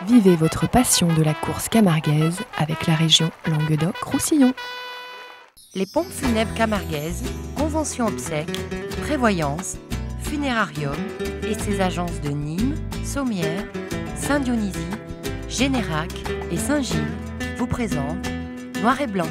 Vivez votre passion de la course camarguaise avec la région Languedoc-Roussillon. Les pompes funèbres camarguaises, convention obsèques, prévoyance, funérarium et ses agences de Nîmes, Sommières, Saint-Dionysie, Générac et Saint-Gilles vous présentent Noir et Blanc.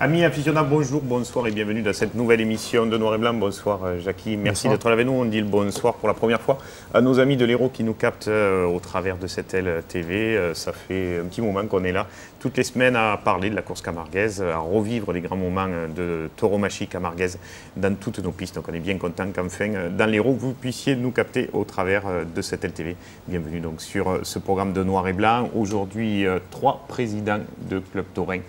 Amis aficionados, bonjour, bonsoir et bienvenue dans cette nouvelle émission de Noir et Blanc. Bonsoir Jackie, merci d'être là avec nous. On dit le bonsoir pour la première fois à nos amis de l'Hérault qui nous captent au travers de cette LTV. Ça fait un petit moment qu'on est là toutes les semaines à parler de la course camarguaise, à revivre les grands moments de tauromachie camarguaise dans toutes nos pistes. Donc on est bien content qu'enfin dans l'Hérault vous puissiez nous capter au travers de cette LTV. Bienvenue donc sur ce programme de Noir et Blanc. Aujourd'hui, 3 présidents de clubs taurins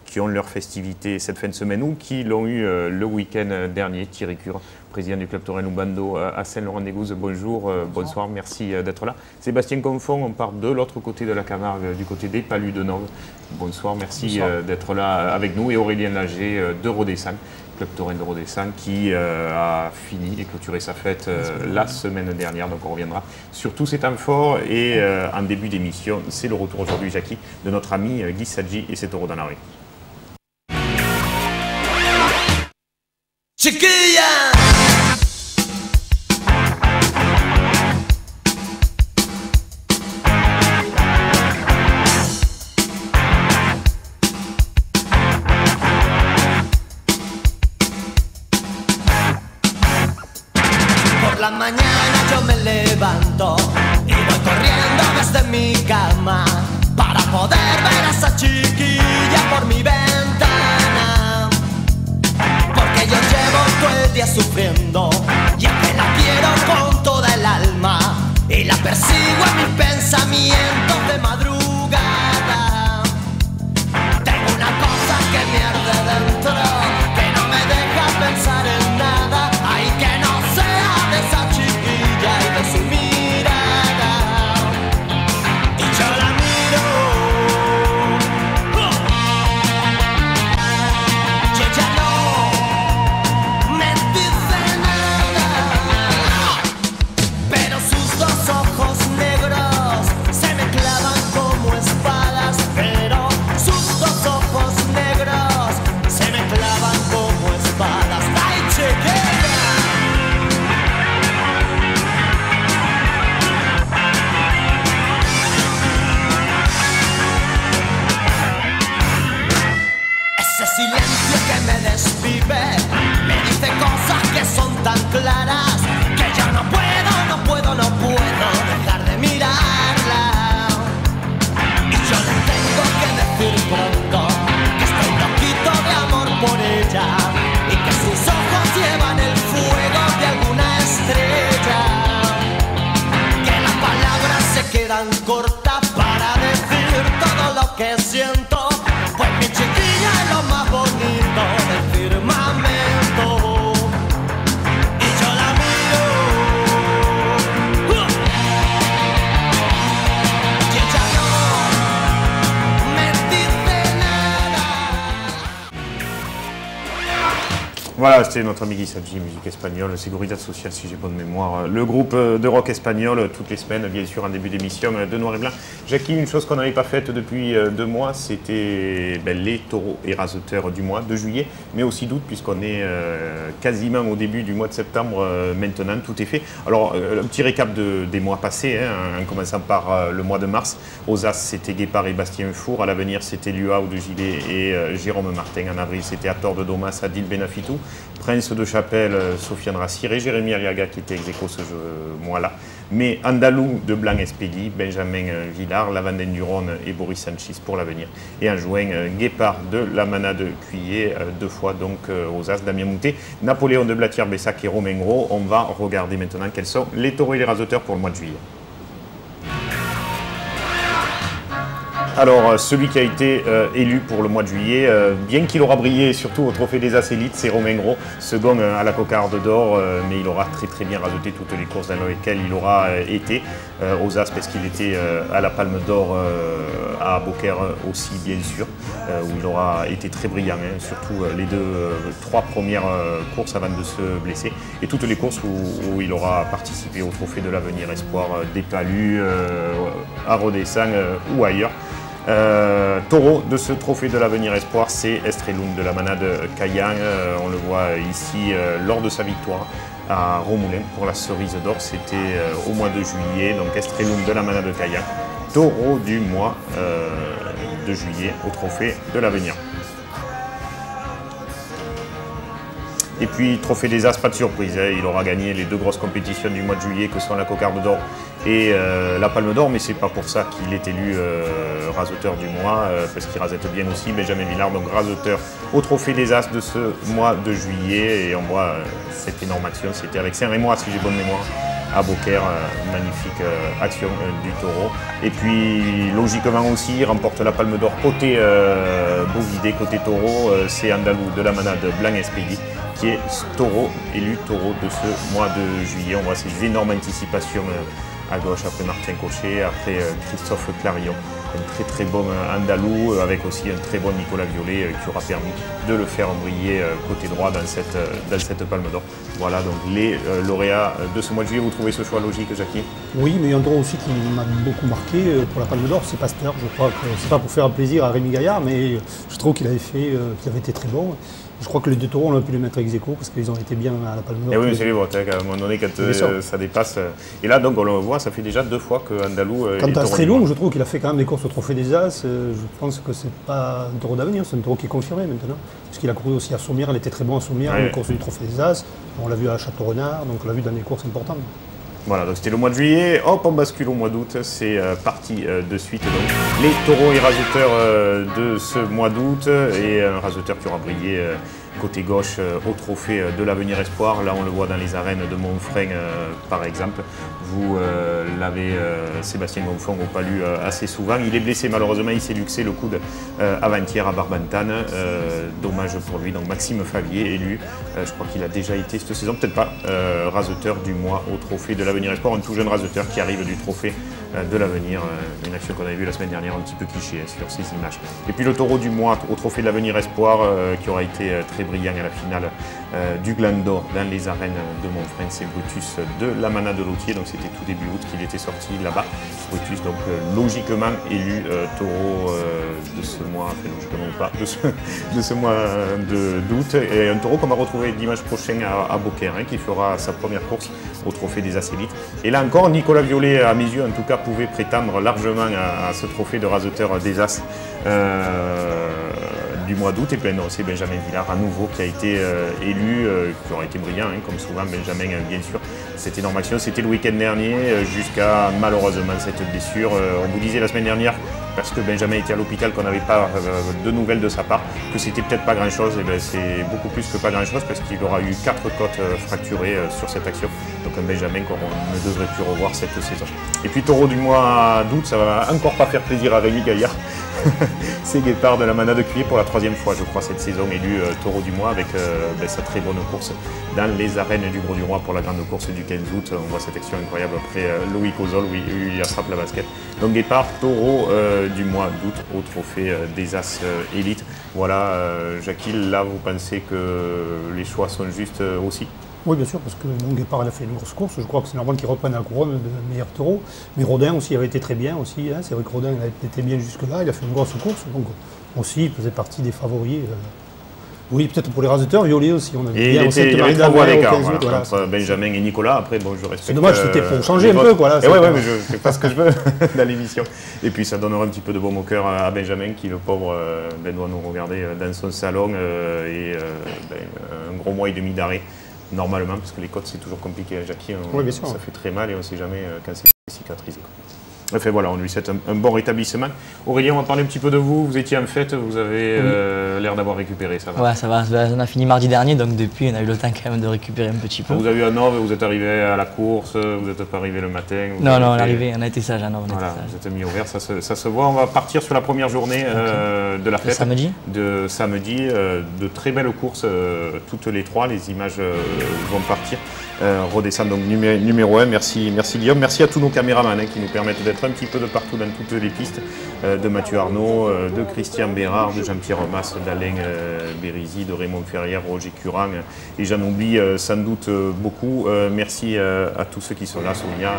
qui ont leur festivité cette fin de semaine ou qui l'ont eu le week-end dernier. Thierry Cure, président du club taurin Loubando à Saint-Laurent-des-Gouzes. Bonjour, bonsoir, merci d'être là. Sébastien Confond, on part de l'autre côté de la Camargue, du côté des Palus de Nord. Bonsoir, merci d'être là avec nous. Et Aurélien Lager de Rodessan, club taurin de Rodessan, qui a fini et clôturé sa fête la semaine dernière. Donc on reviendra sur tous ces temps forts. Et en début d'émission, c'est le retour aujourd'hui, Jackie, de notre ami Guy Sadji et ses taureaux dans la rue. Chiquilla. Por la mañana yo me levanto y voy corriendo desde mi cama para poder ver a esa chiquilla por mi ventana. Porque yo llevo todo el día sufriendo y es que la quiero con toda el alma y la persigo en mis pensamientos de madrugada. Tengo una cosa que me arde dentro, que no me deja pensar en nada. Ay, que no sea de esa chiquilla y de su mirada. Y yo la miro y ella no me dice nada, pero sus dos ojos negros se me clavan como espadas. Pero sus dos ojos negros se me clavan como espadas. ¡Ay, chiquilla! Ese silencio que me desvive me dice cosas que son tan claras que yo no puedo dejar de mirarla. Y yo le tengo que decir pronto que estoy loquito de amor por ella y que sus ojos llevan el fuego de alguna estrella. Que las palabras se quedan cortas para decir todo lo que siento. Pues mi chiquilla es lo más bonito del firmamento. Y yo la miro y ella no me dice nada. Voilà, c'était notre ami Guy Sadji, musique espagnole, Seguridad Social, si j'ai bonne mémoire. Le groupe de rock espagnol, toutes les semaines, bien sûr, en début d'émission de Noir et Blanc. Jackie, une chose qu'on n'avait pas faite depuis 2 mois, c'était les taureaux et raseteurs du mois de juillet, mais aussi d'août, puisqu'on est quasiment au début du mois de septembre maintenant, tout est fait. Alors, un petit récap des mois passés, en commençant par le mois de mars. Aux As, c'était Guépard et Bastien Four. À l'avenir, c'était Luau de Gilet et Jérôme Martin. En avril, c'était Ator de Domas, Adil Benafitou. Prince de Chapelle, Sofiane Rassir et Jérémy Aliaga qui était ex-aequo ce mois-là. Mais Andalou de Blanc Espédi, Benjamin Villard, Lavandine du Rhône et Boris Sanchis pour l'avenir. Et en juin, Guépard de la Manade Cuillé, 2 fois donc aux As, Damien Moutet, Napoléon de Blatière-Bessac et Romain Gros. On va regarder maintenant quels sont les taureaux et les raseteurs pour le mois de juillet. Alors, celui qui a été élu pour le mois de juillet, bien qu'il aura brillé surtout au Trophée des As Élites, c'est Romain Gros, second à la cocarde d'or, mais il aura très bien radoté toutes les courses dans lesquelles il aura été aux As, parce qu'il était à la Palme d'Or à Beaucaire aussi, bien sûr, où il aura été très brillant, hein, surtout les trois premières courses avant de se blesser, et toutes les courses où il aura participé au Trophée de l'Avenir Espoir, des Palus, à Rodessan ou ailleurs. Taureau de ce Trophée de l'Avenir Espoir, c'est Estrelum de la manade Caillan. On le voit ici lors de sa victoire à Romoulin pour la Cerise d'Or. C'était au mois de juillet. Donc Estrelum de la manade Caillan, taureau du mois de juillet au Trophée de l'Avenir. Et puis, Trophée des As, pas de surprise, hein. Il aura gagné les deux grosses compétitions du mois de juillet, que sont la cocarde d'or et la Palme d'Or, mais c'est pas pour ça qu'il est élu raseteur du mois, parce qu'il rasette bien aussi. Benjamin Villard, donc raseteur au Trophée des As de ce mois de juillet. Et on voit cette énorme action, c'était avec Saint-Rémois, si j'ai bonne mémoire, à Beaucaire, magnifique action du taureau. Et puis logiquement aussi, il remporte la Palme d'Or côté bovidé, côté taureau, c'est Andalou de la manade Blanc Espédi qui est taureau, élu taureau de ce mois de juillet. On voit ces énormes anticipations à gauche, après Martin Cochet, après Christophe Clarion. Un très bon Andalou, avec aussi un très bon Nicolas Violet qui aura permis de le faire briller côté droit dans cette Palme d'Or. Voilà donc les lauréats de ce mois de juillet. Vous trouvez ce choix logique, Jackie? Oui, mais il y a un taureau aussi qui m'a beaucoup marqué pour la Palme d'Or, c'est Pasteur. Je crois que c'est pas pour faire plaisir à Rémi Gaillard, mais je trouve qu'il avait été très bon. Je crois que les deux taureaux, on a pu les mettre ex aequo parce qu'ils ont été bien à la Palme d'Or. Et oui, c'est les votes, à un moment donné, quand ça dépasse. Et là, donc, on le voit, ça fait déjà 2 fois que Andalou. Quant à Strelung, je trouve qu'il a fait quand même des courses au Trophée des As. Je pense que c'est pas un taureau d'avenir, c'est un taureau qui est confirmé maintenant. Parce qu'il a couru aussi à Sommières, il était très bon à Sommières, ouais. Une course du Trophée des As. On l'a vu à Château-Renard, donc on l'a vu dans des courses importantes. Voilà, donc c'était le mois de juillet. Hop, on bascule au mois d'août. C'est parti de suite. Donc, les taureaux et raseteurs de ce mois d'août. Et un raseteur qui aura brillé côté gauche au Trophée de l'Avenir Espoir. Là, on le voit dans les arènes de Montfrein, par exemple. Vous l'avez, Sébastien Gonfond, au Palu assez souvent. Il est blessé, malheureusement. Il s'est luxé le coude avant-hier à Barbantane. Dommage pour lui. Donc, Maxime Favier, élu. Je crois qu'il a déjà été cette saison, peut-être pas, raseteur du mois au Trophée de l'Avenir Espoir. Un tout jeune raseteur qui arrive du Trophée de l'Avenir. Une action qu'on avait vue la semaine dernière, un petit peu cliché sur ces images. Et puis le taureau du mois au Trophée de l'Avenir Espoir, qui aura été très brillant à la finale du Gland d'Or dans les arènes de Montfrein, c'est Brutus de la manade de Lautier. Donc c'était tout début août qu'il était sorti là-bas. Brutus, donc logiquement élu taureau de ce mois, enfin logiquement ou pas, de ce mois d'août. Et un taureau qu'on va retrouver dimanche prochain à Beaucaire, hein, qui fera sa première course au Trophée des As Élites. Et là encore, Nicolas Violet, à mes yeux en tout cas, pouvait prétendre largement à ce trophée de raseteur des As du mois d'août. Et puis non, c'est Benjamin Villard à nouveau qui a été élu, qui aura été brillant, hein, comme souvent Benjamin, bien sûr. Cette énorme action, c'était le week-end dernier, jusqu'à malheureusement cette blessure. On vous disait la semaine dernière, parce que Benjamin était à l'hôpital, qu'on n'avait pas de nouvelles de sa part, que c'était peut-être pas grand-chose. Et bien c'est beaucoup plus que pas grand-chose, parce qu'il aura eu 4 côtes fracturées sur cette action. Donc un Benjamin qu'on ne devrait plus revoir cette saison. Et puis taureau du mois d'août, ça va encore pas faire plaisir à Rémi Gaillard. C'est Guépard de la manade de Cuillé pour la 3e fois, je crois, cette saison, élu taureau du mois avec sa très bonne course dans les arènes du Gros du Roi pour la grande course du 15 août. On voit cette action incroyable après Loïc Ozol où il attrape la basket. Donc Guépard, taureau du mois d'août au Trophée des As Élites. Voilà, Jackie, là vous pensez que les choix sont justes aussi? Oui, bien sûr, parce que mon Guépard, il a fait une grosse course. Je crois que c'est normal qu'il reprenne la couronne de meilleur taureau. Mais Rodin aussi avait été très bien aussi. Hein. C'est vrai que Rodin il a été bien jusque-là. Il a fait une grosse course. Donc aussi, il faisait partie des favoris. Oui, peut-être pour les raseteurs, Violet aussi. On et il y avait 3 voix d'écart entre Benjamin et Nicolas. Après, bon, je respecte. C'est dommage, c'était pour changer un peu. Voilà, oui, mais je fais pas ce que je veux dans l'émission. Et puis, ça donnera un petit peu de baume au cœur à Benjamin, qui, le pauvre, doit nous regarder dans son salon. Un gros mois et demi d'arrêt. Normalement, parce que les côtes c'est toujours compliqué, Jackie, oui, bien sûr. Ça fait très mal et on ne sait jamais quand c'est cicatrisé. Enfin voilà, on lui souhaite un bon rétablissement. Aurélien, on va parler un petit peu de vous. Vous étiez en fête, vous avez l'air d'avoir récupéré, ça va? Ouais, ça va. On a fini mardi dernier, donc depuis, on a eu le temps quand même de récupérer un petit peu. Vous avez eu à Nove, vous êtes arrivé à la course, vous n'êtes pas arrivé le matin? Non, on est arrivé, on a été sage à Nove. Voilà, vous êtes mis au vert, ça se voit. On va partir sur la première journée de la fête. Samedi. De samedi, de très belles courses, toutes les trois. Les images vont partir. Redescendre donc numéro 1, merci Guillaume, merci à tous nos caméramans qui nous permettent d'être un petit peu de partout dans toutes les pistes, de Mathieu Arnaud, de Christian Bérard, de Jean-Pierre Mas, d'Alain Bérisy, de Raymond Ferrière, Roger Curang, et j'en oublie sans doute beaucoup. Merci à tous ceux qui sont là, Sonia,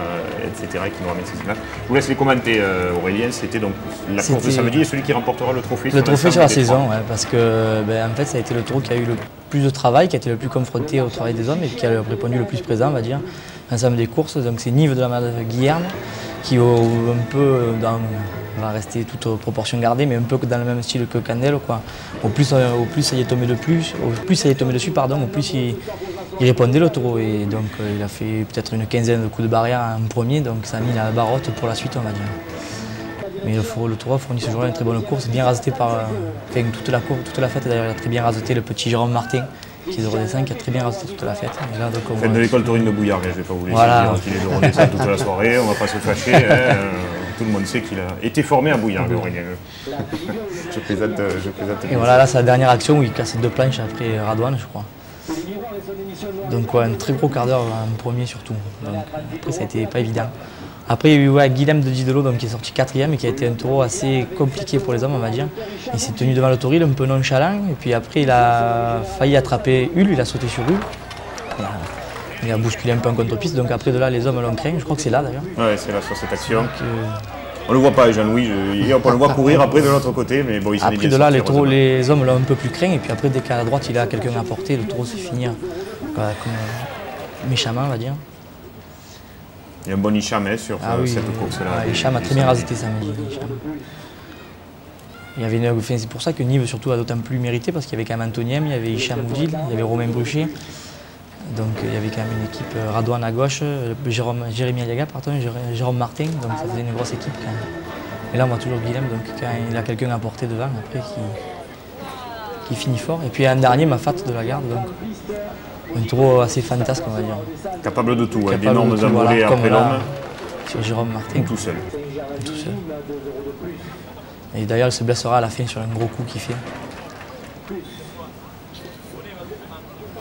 etc., qui nous ramènent ces images. Je vous laisse les commenter, Aurélien. C'était donc la course de samedi et celui qui remportera le trophée sur la saison, ouais, parce que en fait ça a été le taureau qui a eu le plus de travail, qui a été le plus confronté au travail des hommes et qui a répondu le plus présent, on va dire, ensemble des courses. Donc c'est Nive de la mère de Guilherme qui un peu va rester toute proportion gardée, mais un peu dans le même style que Candel, quoi. Au plus ça y est tombé dessus, au plus il répondait le taureau, et donc il a fait peut-être une quinzaine de coups de barrière en premier, donc ça a mis la barotte pour la suite, on va dire. Mais le taureau a fourni ce jour-là une très bonne course, bien raseté par toute la fête. D'ailleurs, il a très bien raseté le petit Jérôme Martin, qui est de Rodessin, qui a très bien raseté toute la fête. Et là, donc, fête de l'école taurine de Bouillard, je ne vais pas vous laisser dire qu'il est de Rodessin toute la soirée, on ne va pas se fâcher. Tout le monde sait qu'il a été formé à Bouillard, Aurélien. Je plaisante. Et voilà, là, c'est la dernière action où il casse 2 planches après Radouane, je crois. Donc, ouais, un très gros quart d'heure en premier surtout. Donc, après, ça a été pas évident. Après, il y a eu Guilhem de Didelot, donc, qui est sorti 4e et qui a été un taureau assez compliqué pour les hommes, on va dire. Il s'est tenu devant le tauril, un peu nonchalant, et puis après il a failli attraper Hull, il a sauté sur Hull. Il a bousculé un peu en contre-piste, donc après de là les hommes l'ont craint, je crois que c'est là d'ailleurs. Ouais, c'est là sur cette action. On ne le voit pas, Jean-Louis, on le voit courir après de l'autre côté, mais bon, il s'en est bien sorti. Après de là, les hommes l'ont un peu plus craint, et puis après dès qu'à la droite il a quelqu'un à porter, le taureau s'est fini comme méchamment, on va dire. Il y a un bon Hicham sur cette course-là. Hicham a très bien raseté samedi. C'est pour ça que Nive surtout a d'autant plus mérité, parce qu'il y avait quand même Antoniem, il y avait Hicham Oudil, il y avait Romain Bruchet. Donc il y avait quand même une équipe Radouane à gauche, Jérémy Aliaga, Jérôme Martin, donc ça faisait une grosse équipe quand même. Et là on voit toujours Guilhem, donc quand il a quelqu'un à porter devant, après qui finit fort. Et puis un dernier, Mafat de la Garde, donc un taureau assez fantasque, on va dire. Capable de tout, d'énormes envolées après l'homme. Sur Jérôme Martin. Tout seul. Et d'ailleurs, il se blessera à la fin sur un gros coup qu'il fait.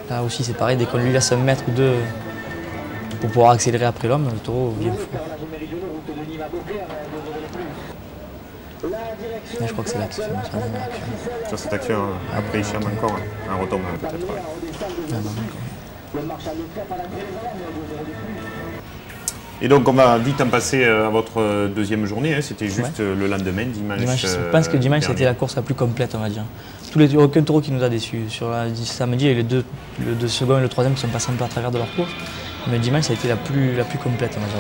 Là aussi, c'est pareil, dès qu'on lui laisse 1 mètre ou 2 pour pouvoir accélérer après l'homme, le taureau vient fort. Là, je crois que c'est là que c'est sur la dernière action. Sur cette action, après Hicham encore, un retombement peut-être. Et donc on va vite en passer à votre deuxième journée, c'était juste le lendemain, dimanche. Je pense que dimanche c'était la course la plus complète, on va dire. Aucun taureau qui nous a déçus. Sur samedi, il y a eu le 2 second et le 3e qui sont passés un peu à travers de leur course. Mais dimanche, ça a été la plus complète, on va dire.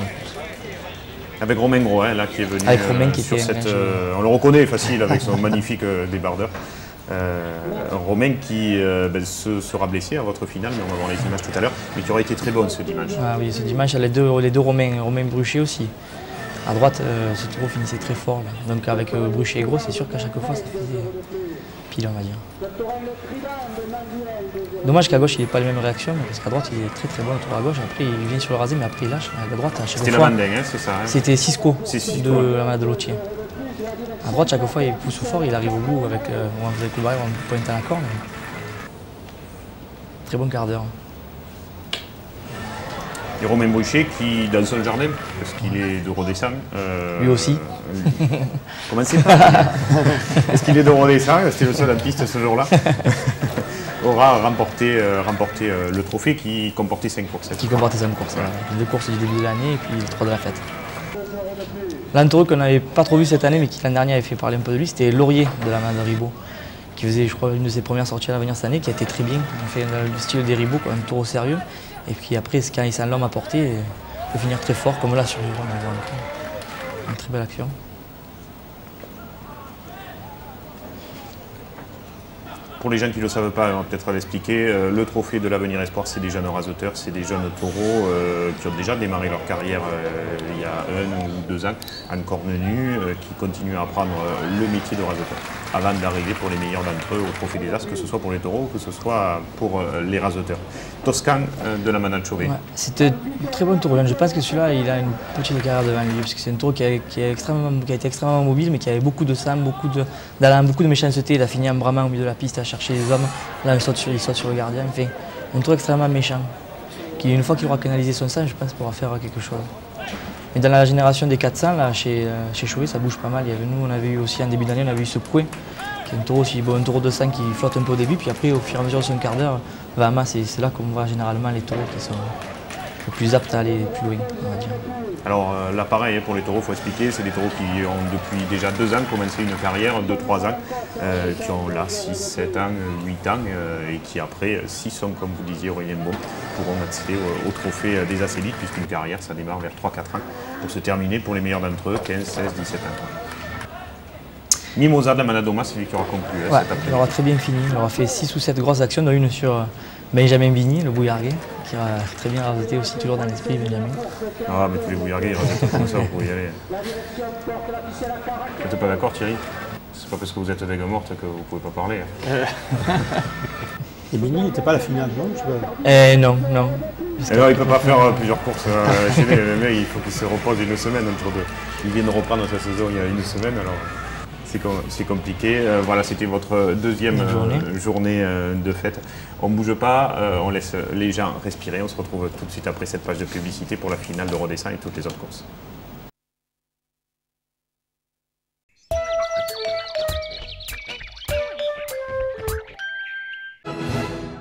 Avec Romain Gros, là, qui est venu avec Romain qui sur était cette... on le reconnaît facile avec son magnifique débardeur. Romain qui sera blessé à votre finale, mais on va voir les images tout à l'heure, mais qui aura été très bon ce dimanche. Ah oui, ce dimanche, les deux Romain Bruchet aussi. À droite, ce taureau finissait très fort. Là. Donc avec Bruchet et Gros, c'est sûr qu'à chaque fois, ça faisait pile, on va dire. Dommage qu'à gauche, il n'ait pas les mêmes réactions, parce qu'à droite, il est très très bon, le taureau à gauche. Après, il vient sur le rasé, mais après, il lâche. À droite, à chaque fois... C'était la Manding, c'est ça. C'était Cisco de la Made de Lotier. À droite, chaque fois, il pousse fort, il arrive au bout avec on faisait le coup de barrière, on pointe à la corde. Très bon quart d'heure. Et Romain Bruchet qui, dans son jardin, parce qu'il est de Rodessin. Lui aussi. Comment c'est pas est-ce qu'il est de Rodessin? C'était le seul en piste ce jour-là. Aura remporté le trophée qui comportait 5 courses. Qui comportait 5 courses. Ouais. 2 courses du début de l'année et puis 3 de la fête. L'un taureau qu'on n'avait pas trop vu cette année, mais qui l'année dernière avait fait parler un peu de lui, c'était Laurier de la main de Ribot, qui faisait, je crois, une de ses premières sorties à l'avenir cette année, qui a été très bien. Il fait le style des Ribot, un taureau sérieux. Et puis après, quand il sent l'homme à porter, il peut finir très fort, comme là sur Jérôme. Une très belle action. pour les gens qui ne le savent pas, on va peut-être l'expliquer, le trophée de l'Avenir Espoir, c'est des jeunes rasoteurs, c'est des jeunes taureaux qui ont déjà démarré leur carrière il y a 1 ou 2 ans, en corne nue, qui continuent à apprendre le métier de rasoteur, avant d'arriver pour les meilleurs d'entre eux au trophée des As, que ce soit pour les taureaux ou que ce soit pour les rasoteurs. Toscan de la Manachové. Ouais, c'était un très bon taureau. Je pense que celui-là, il a une petite carrière devant lui, parce que c'est un taureau qui a été extrêmement mobile, mais qui avait beaucoup de sang, beaucoup de méchanceté. Il a fini en bramant au milieu de la piste à chercher les hommes. Là, il saute sur le gardien. Enfin, un taureau extrêmement méchant, qui, une fois qu'il aura canalisé son sang, je pense, pourra faire quelque chose. Mais dans la génération des 400, là, chez Chauvet, ça bouge pas mal. Nous, on avait eu aussi en début d'année, on avait eu ce Coué, qui est un taureau aussi, un taureau de sang qui flotte un peu au début, puis après, au fur et à mesure de son quart d'heure, va à masse. C'est là qu'on voit généralement les taureaux qui sont le plus aptes à aller plus loin, on va dire. Alors là, pareil, pour les taureaux, il faut expliquer, c'est des taureaux qui ont depuis déjà 2 ans commencé une carrière, 2-3 ans, qui ont là 6, 7 ans, 8 ans, et qui après, s'ils sont, comme vous disiez, Aurélien Bon, pourront accéder au trophée des As Élites, puisqu'une carrière, ça démarre vers 3-4 ans, pour se terminer pour les meilleurs d'entre eux, 15, 16, 17 ans. Mimosa de la Manadoma, c'est lui qui aura conclu cet après-midi. Il aura très bien fini, il aura fait 6 ou 7 grosses actions, dont une sur Benjamin Vigny, le bouillarguet, qui a très bien rasoté aussi, toujours dans l'esprit Benjamin. Ah, mais tous les bouillarguets, ils rasotent comme ça, vous pouvez y aller. Vous n'êtes pas d'accord, Thierry? C'est pas parce que vous êtes d'Aigues Mortes que vous ne pouvez pas parler. Et Benny n'était pas à la finale, non? Non, non. Alors, il ne peut pas faire plusieurs courses chez lui, mais il faut qu'il se repose une semaine entre deux. Il vient de reprendre sa saison il y a 1 semaine, alors c'est compliqué. Voilà, c'était votre deuxième journée de fête. On ne bouge pas, on laisse les gens respirer. On se retrouve tout de suite après cette page de publicité pour la finale de Rodessin et toutes les autres courses.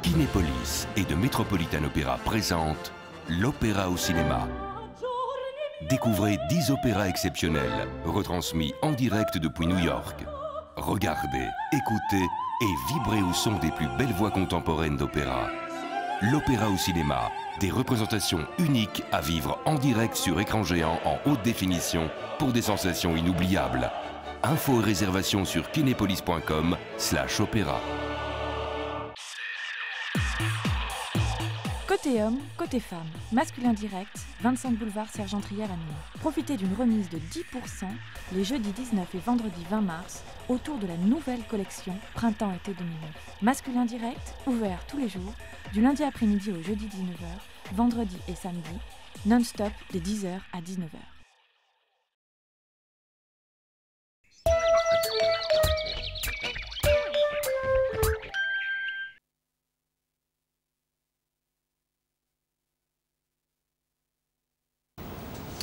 Kinépolis et de Metropolitan Opera présente l'opéra au cinéma. Découvrez 10 opéras exceptionnels, retransmis en direct depuis New York. Regardez, écoutez et vibrez au son des plus belles voix contemporaines d'opéra. L'opéra au cinéma, des représentations uniques à vivre en direct sur écran géant en haute définition pour des sensations inoubliables. Infos et réservations sur kinepolis.com/opéra. Côté homme, côté femme, masculin direct, 25 boulevard Sergent-Trier à Nîmes. Profitez d'une remise de 10% les jeudis 19 et vendredi 20 mars autour de la nouvelle collection Printemps-été 2009. Masculin direct, ouvert tous les jours, du lundi après-midi au jeudi 19h, vendredi et samedi, non-stop de 10h à 19h.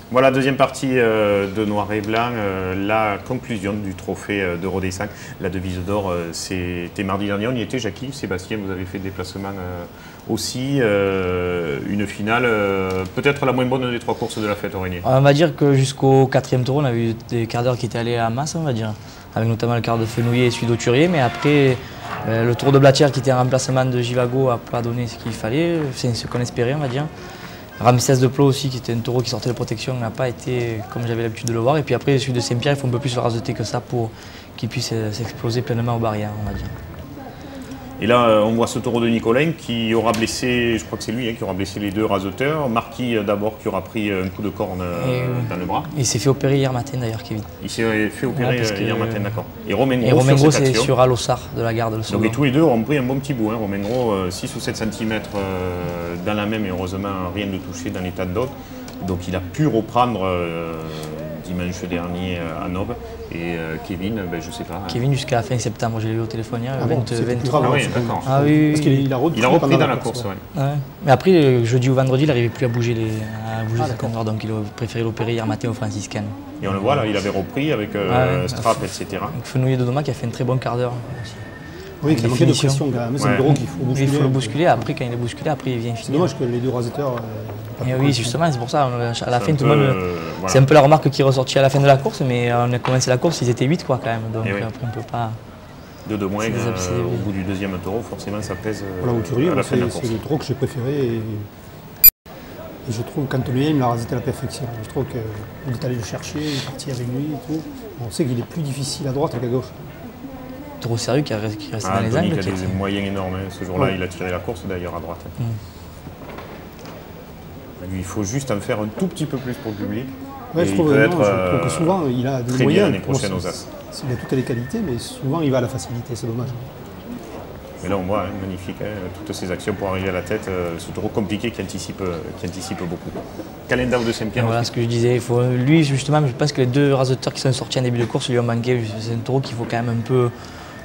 Voilà, deuxième partie de Noir et Blanc, la conclusion du trophée de Rodessin. La devise d'or, c'était mardi dernier, on y était, Jackie, Sébastien, vous avez fait des déplacements aussi. Une finale, peut-être la moins bonne des 3 courses de la fête, Aurélien. On va dire que jusqu'au 4e tour, on a eu des quarts d'heure qui étaient allés à masse, on va dire, avec notamment le quart de Fenouillet et celui d'Auturier, mais après, le tour de Blatière qui était un remplacement de Givago n'a pas donné ce qu'il fallait, c'est ce qu'on espérait, on va dire. Ramsès de Plot aussi, qui était un taureau qui sortait de protection, n'a pas été comme j'avais l'habitude de le voir. Et puis après, celui de Saint-Pierre, il faut un peu plus le rasoter que ça pour qu'il puisse s'exploser pleinement aux barrières, on va dire. Et là, on voit ce taureau de Nicolain qui aura blessé, je crois que c'est lui qui aura blessé les 2 rasoteurs. Marquis d'abord qui aura pris un coup de corne dans le bras. Il s'est fait opérer hier matin d'ailleurs, Kevin. Il s'est fait opérer hier matin, d'accord. Et Romain Gros, c'est sur Alossard de la garde. Donc et tous les deux ont pris un bon petit bout. Romain Gros, 6 ou 7 cm dans la même et heureusement rien de touché dans l'état de dos. Donc il a pu reprendre dimanche dernier à Nob. Et Kevin, je sais pas. Kevin jusqu'à la fin septembre, j'ai eu au téléphone hier, 23. Ah oui, d'accord. Ah oui, parce qu'il a repris dans la course. Ouais. Mais après, jeudi ou vendredi, il n'arrivait plus à bouger ses condors, donc il a préféré l'opérer hier matin au franciscain. Et on le voit là, il avait repris avec strap, etc. Donc Fenouillet de Doma qui a fait un très bon quart d'heure aussi. Oui, il a manqué de pression quand même, c'est un gros qu'il faut bousculer. Il faut le bousculer, après quand il est bousculé, après il vient finir. C'est dommage que les 2 rasoteurs... Et oui, justement, c'est pour ça, à la fin, tout le monde... Voilà. C'est un peu la remarque qui est ressortie à la fin de la course, mais on a commencé la course, ils étaient 8 quoi quand même, donc après on ne peut pas... 2 de moins au bout du 2e taureau, forcément ça pèse à la fin de la course. C'est le taureau que j'ai préféré et je trouve quand le mien, il me l'a rasé à la perfection. Je trouve qu'il est allé le chercher, il est parti avec lui et tout. On sait qu'il est plus difficile à droite qu'à gauche. taureau sérieux qui reste dans les Anthony angles. qui a des moyens énormes. Hein. Ce jour-là, il a tiré la course d'ailleurs à droite. Lui, il faut juste en faire un tout petit peu plus pour le public. Ouais, je trouve que souvent, il a des très moyens. Bien l'année prochaine aux As. Il a toutes les qualités, mais souvent, il va à la facilité, c'est dommage. Mais là, on voit, magnifique, toutes ces actions pour arriver à la tête. Ce taureau compliqué qui anticipe beaucoup. Calenda au deuxième pied. Voilà ce que je disais. Lui, justement, je pense que les 2 raseteurs qui sont sortis en début de course lui ont manqué. C'est un taureau qu'il faut quand même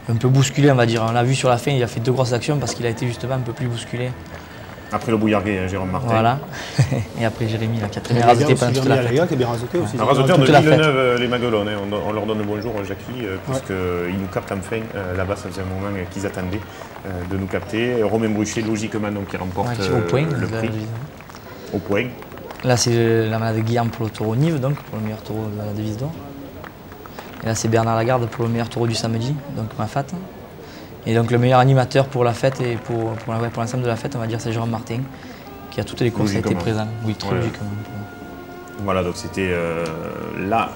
un peu bousculer, on va dire. On l'a vu sur la fin, il a fait 2 grosses actions parce qu'il a été justement un peu plus bousculé. Après le bouillarguet, Jérôme Martin. Voilà. Et après Jérémy, qui a très bien raseté pendant toute la fête. Qui a bien raseté aussi. Un raseteur de Villeneuve, les Maguelones. On leur donne le bonjour, Jackie, puisqu'ils nous captent enfin. Là-bas, ça faisait un moment qu'ils attendaient de nous capter. Romain Bruchet, logiquement, donc, qui remporte le prix. Au point. Là, c'est la manade de Guillaume pour le taureau Nive, donc, pour le meilleur taureau de la devise d'or. Et là, c'est Bernard Lagarde pour le meilleur taureau du samedi, donc ma fat. Et donc le meilleur animateur pour la fête et pour l'ensemble de la fête, on va dire, c'est Jérôme Martin, qui a toutes les courses, a été présent. Oui, très logiquement. Voilà, donc c'était la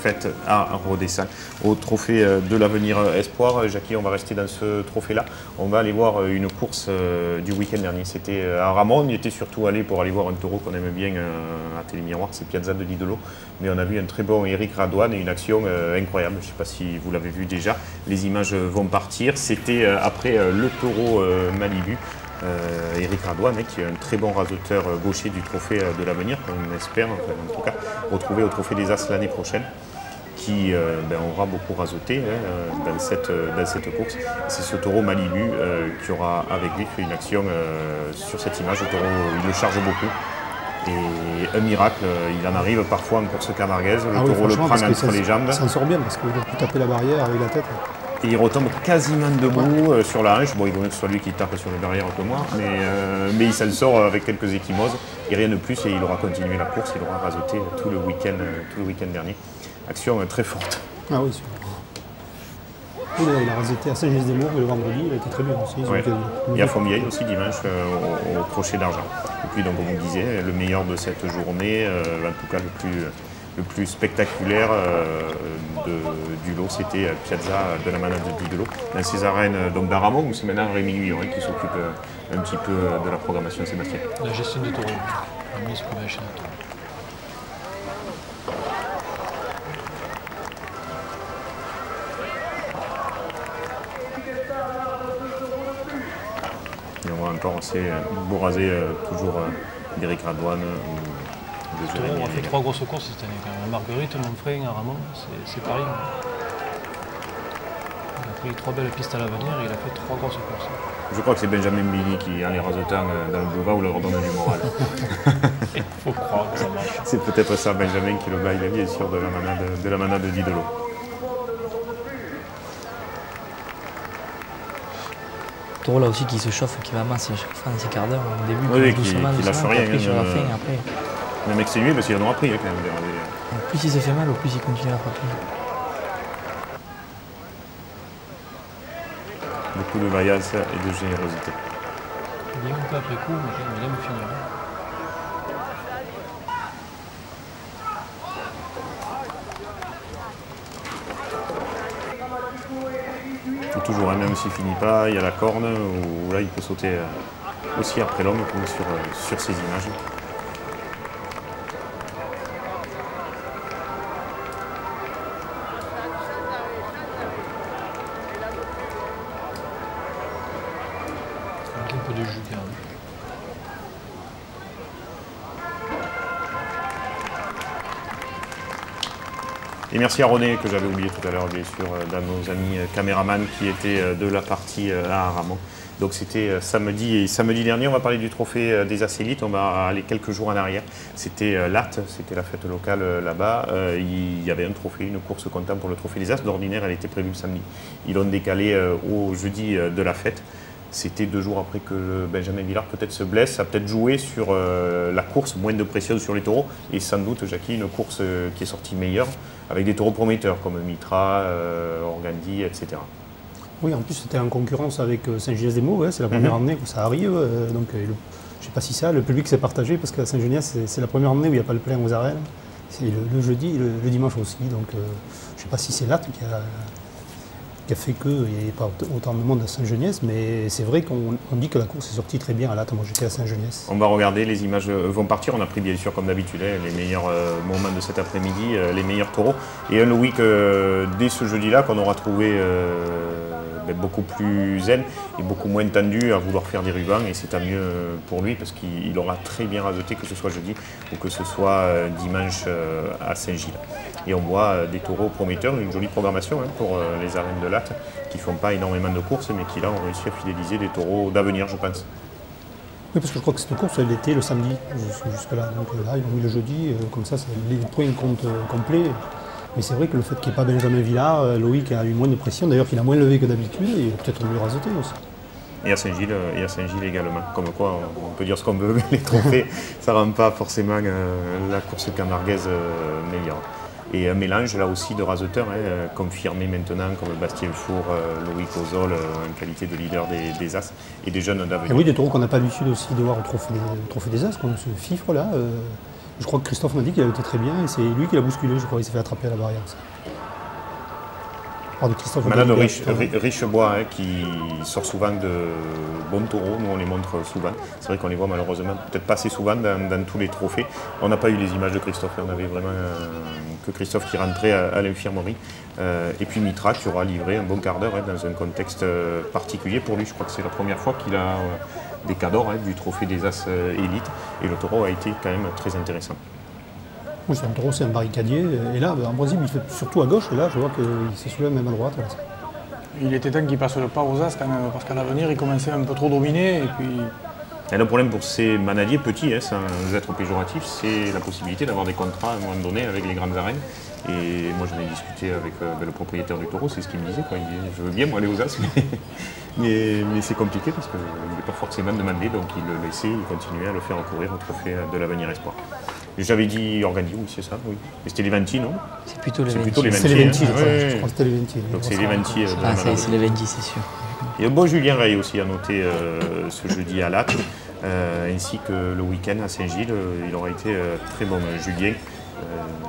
fête à Rodessin au trophée de l'avenir Espoir. Jackie, on va rester dans ce trophée-là. On va aller voir une course du week-end dernier. C'était à Ramon. On y était surtout allé pour aller voir un taureau qu'on aime bien à Télémiroir, c'est Piazza de Didolo. Mais on a vu un très bon Éric Radouane et une action incroyable. Je ne sais pas si vous l'avez vu déjà. Les images vont partir. C'était après le taureau Malibu. Éric Radouane, qui est un très bon raseteur gaucher du trophée de l'avenir, qu'on espère en tout cas retrouver au trophée des As l'année prochaine, qui aura beaucoup rasoté dans cette course. C'est ce taureau Malibu qui aura avec lui fait une action sur cette image. Le taureau, il le charge beaucoup. Et un miracle, il en arrive parfois en course camarguaise. Le taureau le prend entre les jambes. Il s'en sort bien parce qu'il peut taper la barrière avec la tête. Et il retombe quasiment debout sur la hanche. Bon, il vaut mieux que ce soit lui qui tape sur les barrières que moi, mais il s'en sort avec quelques échymoses et rien de plus. Et il aura continué la course, il aura rasoté tout le week-end dernier. Action très forte. Ah oui, sûr. Il a rasoté à Saint-Gilles-des-Mours le vendredi, il a été très bien aussi. Ouais. Et à Fontvieille aussi dimanche au crochet d'argent. Et puis, donc, comme on disait, le meilleur de cette journée, en tout cas le plus spectaculaire du lot, c'était Piazza de la manade de Didolo, dans ces arènes d'Aramon, où c'est maintenant Rémi Guillon qui s'occupe un petit peu de la programmation de Sébastien. La gestion des taureaux, la mise pour la chaîne de taureaux. Et on voit encore assez beau rasé, toujours d'Éric Radouane. On a fait 3 grosses courses cette année quand même. Marguerite, Montfrein, à Ramon, c'est pareil. Il a pris 3 belles pistes à l'avenir et il a fait 3 grosses courses. Je crois que c'est Benjamin Billy qui a les raseteurs dans le boulevard ou leur donne du moral. Il faut croire que ça marche. C'est peut-être ça, Benjamin, qui le baille bien sûr de la manade de Didolo. Taureau là aussi qui se chauffe, qui va masser à chaque fois dans ses quarts d'heure au début, oui, doucement, qui lâche rien sur la fin, après. Même exténué parce qu'il en aura pris quand même. Au plus il se fait mal, au plus il continue à frapper. Beaucoup de vaillance et de générosité. Il est un peu après coup, mais il aime finir. Et toujours, même s'il ne finit pas, il y a la corne où là il peut sauter aussi après l'homme comme sur ces images. Un peu de jus quand même. Et merci à René, que j'avais oublié tout à l'heure, bien sûr, dans nos amis caméramans qui étaient de la partie à Ramon. Donc c'était samedi et samedi dernier, on va parler du trophée des As Élites, on va aller quelques jours en arrière. C'était l'AT, c'était la fête locale là-bas. Il y avait un trophée, une course comptable pour le trophée des As. D'ordinaire, elle était prévue le samedi. Ils l'ont décalé au jeudi de la fête. C'était 2 jours après que Benjamin Villard peut-être se blesse, a peut-être joué sur la course, moins de pression sur les taureaux. Et sans doute, Jackie, une course qui est sortie meilleure, avec des taureaux prometteurs comme Mitra, Organdi, etc. Oui, en plus c'était en concurrence avec Saint-Gilles-des-Mots, c'est la première année où ça arrive. Donc je ne sais pas si ça, le public s'est partagé parce qu'à Saint-Geniès, c'est la première année où il n'y a pas le plein aux arènes. C'est le jeudi et le dimanche aussi. Donc je ne sais pas si c'est l'AT qui a fait qu'il n'y avait pas autant de monde à Saint-Geniès, mais c'est vrai qu'on dit que la course est sortie très bien à Latte. Moi j'étais à Saint-Geniès. On va regarder, les images vont partir. On a pris bien sûr comme d'habitude les meilleurs moments de cet après-midi, les meilleurs taureaux. Et un Louis dès ce jeudi-là qu'on aura trouvé beaucoup plus zen et beaucoup moins tendu à vouloir faire des rubans, et c'est tant mieux pour lui parce qu'il aura très bien raseté, que ce soit jeudi ou que ce soit dimanche à Saint-Gilles. Et on voit des taureaux prometteurs, une jolie programmation pour les arènes de Latte qui ne font pas énormément de courses mais qui là ont réussi à fidéliser des taureaux d'avenir, je pense. Oui, parce que je crois que cette course elle était le samedi jusque-là, donc là ils ont mis le jeudi, comme ça les points comptent complets. Mais c'est vrai que le fait qu'il n'y ait pas Benjamin Villard, Loïc a eu moins de pression, d'ailleurs qu'il a moins levé que d'habitude et peut-être mieux raseté aussi. Et à Saint-Gilles également. Comme quoi, on peut dire ce qu'on veut, mais les trophées, ça ne rend pas forcément la course camarguaise meilleure. Et un mélange là aussi de raseteurs, confirmés maintenant comme Bastien Four, Loïc Ozol en qualité de leader des As et des jeunes d'avenir. Et oui, des taureaux qu'on n'a pas l'habitude aussi de voir au trophée des As, comme ce fifre là. Je crois que Christophe m'a dit qu'il avait été très bien et c'est lui qui l'a bousculé, je crois, il s'est fait attraper à la barrière. Maintenant, Richebois qui sort souvent de bons taureaux, nous on les montre souvent. C'est vrai qu'on les voit malheureusement peut-être pas assez souvent dans tous les trophées. On n'a pas eu les images de Christophe, on avait vraiment que Christophe qui rentrait à l'infirmerie. Et puis Mitra qui aura livré un bon quart d'heure dans un contexte particulier pour lui. Je crois que c'est la première fois qu'il a des cadors du trophée des As élite et le taureau a été quand même très intéressant. Oui, c'est un taureau, c'est un barricadier. Et là, en principe, il fait surtout à gauche. Et là, je vois qu'il se soulève même à droite. Voilà. Il était temps qu'il passe le pas aux As quand même, parce qu'à l'avenir, il commençait un peu trop dominer. Et puis... Et le problème pour ces manadiers petits, sans être péjoratif, c'est la possibilité d'avoir des contrats à un moment donné avec les grandes arènes. Et moi, j'en ai discuté avec le propriétaire du taureau, c'est ce qu'il me disait. Quoi. Il disait, je veux bien moi, aller aux As, mais c'est compliqué parce qu'il n'est pas forcément demandé. Donc il le laissait, il continuait à le faire courir au trophée de l'Avenir Espoir. J'avais dit Organdi, oui, c'est ça, oui. Et c'était les Venti, non? C'est plutôt les Venti. C'est les Venti, je crois que c'était les Venti. Donc c'est les Venti. C'est les Venti, c'est sûr. Et un bon Julien Rey aussi à noter ce jeudi à Latte, ainsi que le week-end à Saint-Gilles. Il aura été très bon, Julien,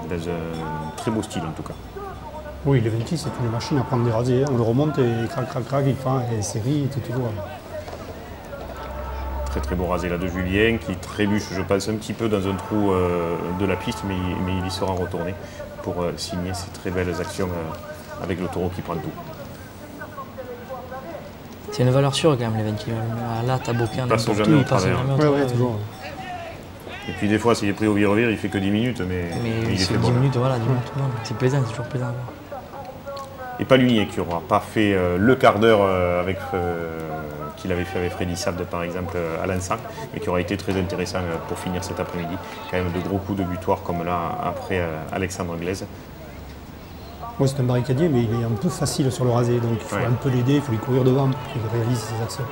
dans un très beau style en tout cas. Oui, les Venti, c'est une machine à prendre des rasés. On le remonte et crac, crac, crac, il fait les séries, et tout toujours. Très beau rasé là de Julien qui trébuche, je pense, un petit peu dans un trou de la piste, mais il y sera retourné pour signer ces très belles actions avec le taureau qui prend tout. C'est une valeur sûre quand même, les 20 kg. Là, t'as Beaucaire, il passe jamais au travers. Ouais, toujours. Et puis des fois, s'il est pris au vire-vire, il fait que 10 minutes, mais il est fait 10 bon. minutes, voilà, 10 minutes. C'est plaisant, c'est toujours plaisant à voir. Et Palunier qui n'aura pas fait le quart d'heure qu'il avait fait avec Freddy Sabde par exemple à l'Ansar, mais qui aura été très intéressant pour finir cet après-midi. Quand même de gros coups de butoir comme là après Alexandre Glaise. Oui, c'est un barricadier, mais il est un peu facile sur le rasé, donc il faut un peu l'aider, il faut lui courir devant pour qu'il réalise ses actions.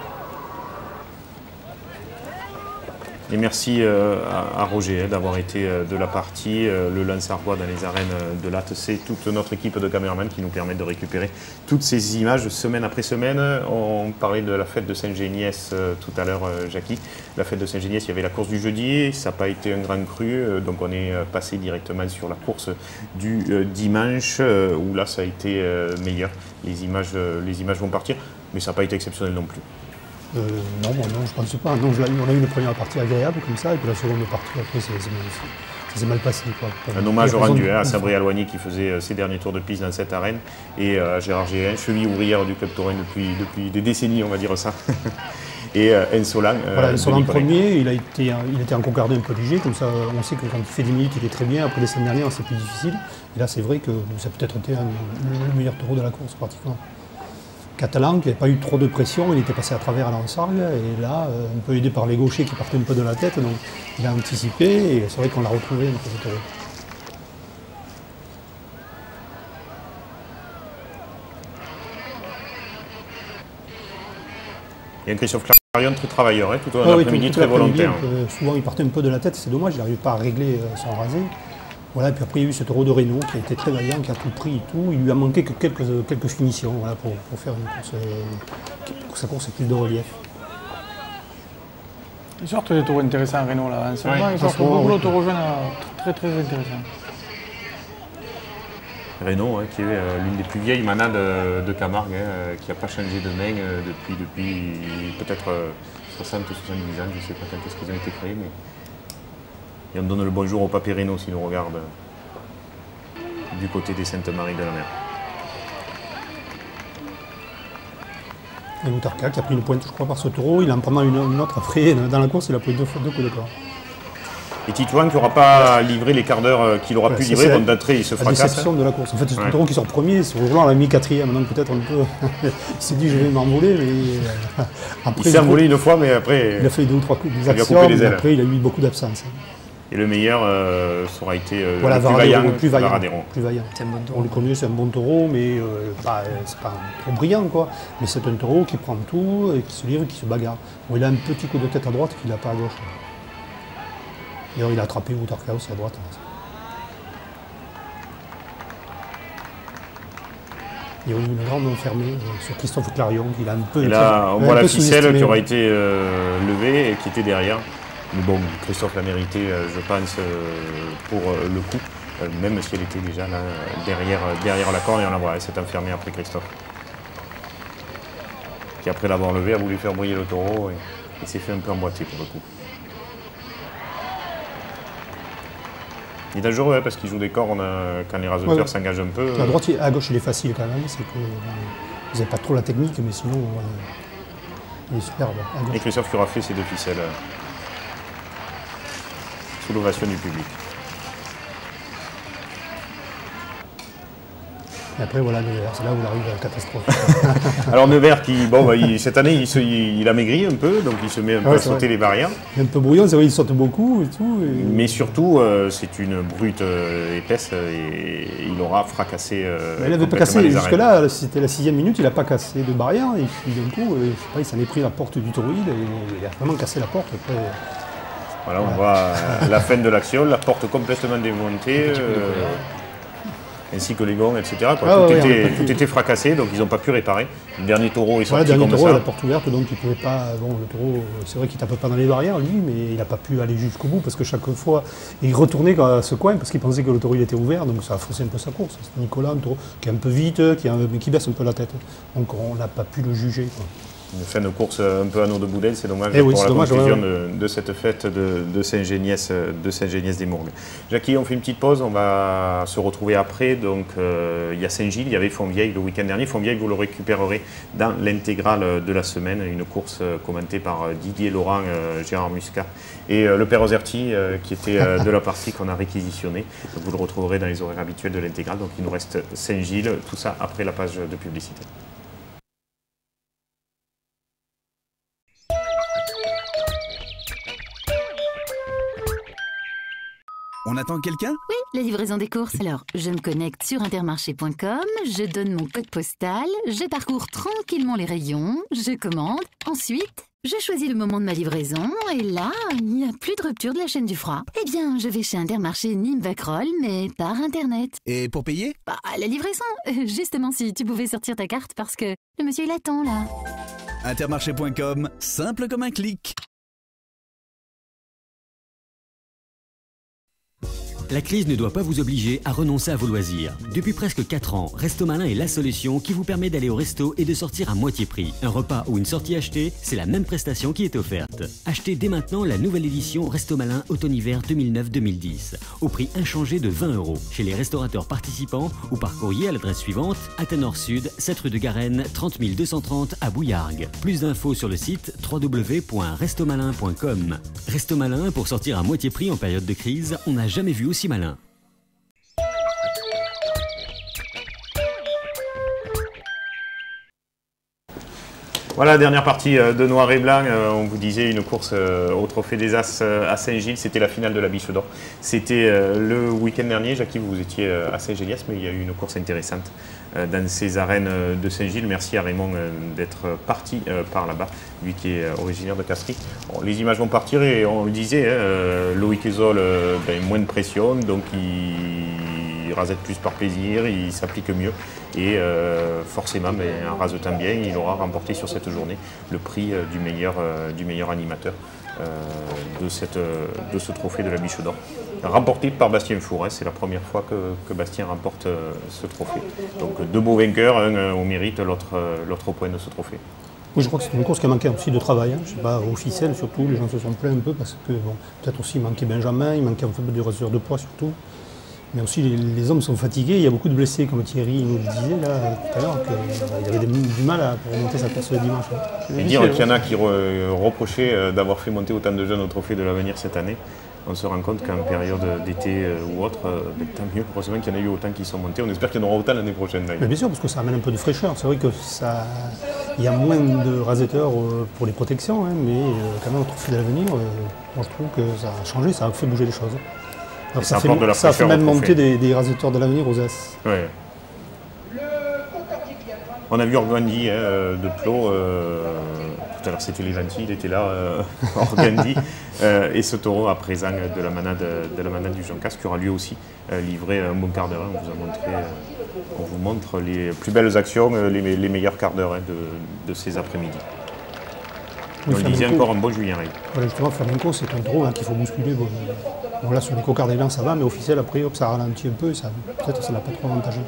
Et merci à Roger d'avoir été de la partie. Le Lansarbois dans les arènes de Latte, c'est toute notre équipe de caméramans qui nous permet de récupérer toutes ces images semaine après semaine. On parlait de la fête de Saint-Géniès tout à l'heure, Jackie. La fête de Saint-Géniès, il y avait la course du jeudi, ça n'a pas été un grand cru, donc on est passé directement sur la course du dimanche, où là ça a été meilleur. Les images vont partir, mais ça n'a pas été exceptionnel non plus. Non, je pense pas. Non, on a eu une première partie agréable comme ça, et puis la seconde partie, après, ça s'est mal passé. Quoi. Un hommage rendu à Sabri Alouani qui faisait ses derniers tours de piste dans cette arène, et à Gérard Géhin, cheville ouvrière du Club Taurin depuis des décennies, on va dire ça. Et Ensolan. Voilà, Ensolan premier, il était en concordé un peu léger, comme ça on sait que quand il fait 10 minutes, il est très bien. Après les semaines dernières, c'est plus difficile. Et là, c'est vrai que ça a peut-être été le meilleur taureau de la course, pratiquement. Catalan, qui n'avait pas eu trop de pression, il était passé à travers à l'Ansargue, et là, un peu aidé par les gauchers qui partaient un peu de la tête, donc il a anticipé, et c'est vrai qu'on l'a retrouvé dans ce taureau. Il y a un Christophe Clarion très travailleur, tout au long de l'après-midi, très volontaire. Souvent, il partait un peu de la tête, c'est dommage, il n'arrive pas à régler son rasé. Voilà, et puis après, il y a eu ce taureau de Reynaud qui a été très vaillant, qui a tout pris et tout. Il lui a manqué que quelques finitions voilà, pour faire une course, que sa course ait plus de relief. Ils sortent des taureaux intéressants, Reynaud, là. En ce moment, ils sortent beaucoup de taureaux jeunes très intéressants. Reynaud, qui est l'une des plus vieilles manades de Camargue, qui n'a pas changé de main depuis peut-être 60 ou 70 ans, je ne sais pas quand est-ce qu'ils ont été créés. Mais... Et on donne le bonjour au papy Reynaud s'il nous regarde du côté des Saintes-Maries de la Mer. Et Boutarka qui a pris une pointe, je crois, par ce taureau. Il en prend une autre après. Dans la course, il a pris deux coups de corps. Et Titouan qui n'aura pas livré les quarts d'heure qu'il aura pu livrer, bon d'entrée il se fracasse. La déception de la course. En fait, c'est un taureau qui sort premier, sur le volant, on l'a mis quatrième, donc peut-être un peu. Il s'est dit je vais m'envoler, mais après. Il s'est envolé une fois, mais après. Il a fait 2 ou 3 coups d'actions, mais après il a eu beaucoup d'absence. Et le meilleur, ça aura été voilà, le plus vaillant. Plus vaillant. C'est un bon taureau. On le connaît, c'est un bon taureau, mais c'est pas trop brillant, quoi. Mais c'est un taureau qui prend tout, et qui se livre, qui se bagarre. Bon, il a un petit coup de tête à droite qu'il n'a pas à gauche. D'ailleurs, il a attrapé Boutarka aussi à droite. Il y a eu une grande fermée sur Christophe Clarion, qu'il a un peu. Et là, on voit la ficelle qui aura été levée et qui était derrière. Mais bon, Christophe l'a mérité, je pense, pour le coup, même si elle était déjà là, derrière la corne, et on la voit, elle s'est enfermée après Christophe. Qui, après l'avoir levé, a voulu faire briller le taureau et s'est fait un peu emboîter pour le coup. Il est dangereux parce qu'il joue des cornes quand les raseteurs s'engagent un peu. À droite, à gauche, il est facile quand même. C'est que vous n'avez pas trop la technique, mais sinon, il est superbe. Et Christophe qui aura fait ses 2 ficelles sous l'ovation du public. Et après, voilà, Nevers, c'est là où arrive la catastrophe. Alors Nevers, qui, bon, cette année, il a maigri un peu, donc il se met un peu à sauter les barrières. Il est un peu brouillon, c'est vrai, il saute beaucoup et tout. Mais surtout, c'est une brute épaisse et il aura fracassé. Il n'avait pas cassé, jusque-là, c'était la 6e minute, il n'a pas cassé de barrière. Et puis d'un coup, je sais pas, il s'en est pris la porte du taureau, et il a vraiment cassé la porte. Après, voilà, on voit la fin de l'action, la porte complètement démontée. Ainsi que les gonds, etc. Tout était fracassé, donc ils n'ont pas pu réparer. Le dernier taureau est sorti comme ça. Le dernier taureau, la porte ouverte, donc il ne pouvait pas... Bon, le taureau, c'est vrai qu'il ne tape pas dans les barrières, lui, mais il n'a pas pu aller jusqu'au bout, parce que chaque fois, il retournait à ce coin, parce qu'il pensait que le taureau il était ouvert, donc ça a faussé un peu sa course. C'est Nicolas, un taureau qui est un peu vite, mais qui baisse un peu la tête. Donc on n'a pas pu le juger. Une fin de course un peu à nos de Boudel, c'est dommage pour la conclusion de cette fête de Saint-Géniès des Mourgues. Jackie, on fait une petite pause, on va se retrouver après. Donc il y a Saint-Gilles, il y avait Fontvieille le week-end dernier. Fontvieille, vous le récupérerez dans l'intégrale de la semaine. Une course commentée par Didier Laurent, Gérard Muscat et le père Ozerti qui était de la partie qu'on a réquisitionné. Vous le retrouverez dans les horaires habituels de l'intégrale. Donc il nous reste Saint-Gilles, tout ça après la page de publicité. On attend quelqu'un ? Oui, la livraison des courses. Alors, je me connecte sur intermarché.com, je donne mon code postal, je parcours tranquillement les rayons, je commande. Ensuite, je choisis le moment de ma livraison et là, il n'y a plus de rupture de la chaîne du froid. Eh bien, je vais chez Intermarché Nîmes-Vacrolles, mais par Internet. Et pour payer ? Bah, la livraison. Justement, si tu pouvais sortir ta carte parce que le monsieur, il attend là. Intermarché.com, simple comme un clic. La crise ne doit pas vous obliger à renoncer à vos loisirs. Depuis presque 4 ans, Resto Malin est la solution qui vous permet d'aller au resto et de sortir à moitié prix. Un repas ou une sortie achetée, c'est la même prestation qui est offerte. Achetez dès maintenant la nouvelle édition Resto Malin Automne-Hiver 2009-2010 au prix inchangé de 20 € chez les restaurateurs participants ou par courrier à l'adresse suivante: Athénor Sud, 7 rue de Garenne, 30 230 à Bouillargues. Plus d'infos sur le site www.restomalin.com. Resto Malin, pour sortir à moitié prix en période de crise, on n'a jamais vu aussi malin. Voilà, dernière partie de Noir et Blanc. On vous disait une course au Trophée des As à Saint-Gilles. C'était la finale de la Biche d'Or. C'était le week-end dernier. Jackie, vous étiez à Saint-Géliès, mais il y a eu une course intéressante dans ces arènes de Saint-Gilles. Merci à Raymond d'être parti par là-bas, lui qui est originaire de Castries. Bon, les images vont partir et on le disait, Loïc Ezol, moins de pression, donc il rasette plus par plaisir, il s'applique mieux. Et forcément, en rasetant bien, il aura remporté sur cette journée le prix du meilleur animateur. de ce trophée de la Biche d'Or, remporté par Bastien Four. C'est la première fois que Bastien remporte ce trophée. Donc 2 beaux vainqueurs, un au mérite, l'autre au point de ce trophée. Oui, je crois que c'est une course qui a manqué aussi de travail. Je ne sais pas, officiel surtout, les gens se sont plaints un peu parce que bon, peut-être aussi il manquait Benjamin, il manquait un peu de réserve de poids surtout. Mais aussi les hommes sont fatigués, il y a beaucoup de blessés comme Thierry nous le disait là, tout à l'heure, qu'il avait du mal à remonter sa course le dimanche. Et dire qu'il y en a qui reprochaient d'avoir fait monter autant de jeunes au trophée de l'Avenir cette année. On se rend compte qu'en période d'été ou autre, tant mieux, heureusement qu'il y en a eu autant qui sont montés. On espère qu'il y en aura autant l'année prochaine. Mais bien sûr, parce que ça amène un peu de fraîcheur. C'est vrai qu'il y a moins de raseteurs pour les protections, hein, mais quand même au trophée de l'Avenir, moi je trouve que ça a changé, ça a fait bouger les choses. Alors ça a fait même monter des raseteurs de l'Avenir aux As. Ouais. On a vu Organdi de Plot. Tout à l'heure c'était Levanti, il était là, Organdi, et ce taureau à présent de la manade du Jean Casse qui aura lui aussi livré un bon quart d'heure. On vous montre les plus belles actions, les meilleurs quarts d'heure de ces après-midi. Oui, on disait encore un bon Julien Rey. Voilà, justement, Flamenco, c'est un taureau qu'il faut bousculer. Bon, là, sur les cocards d'élan, ça va, mais officiel, après, hop, ça ralentit un peu et peut-être ça ne l'a pas trop avantagé.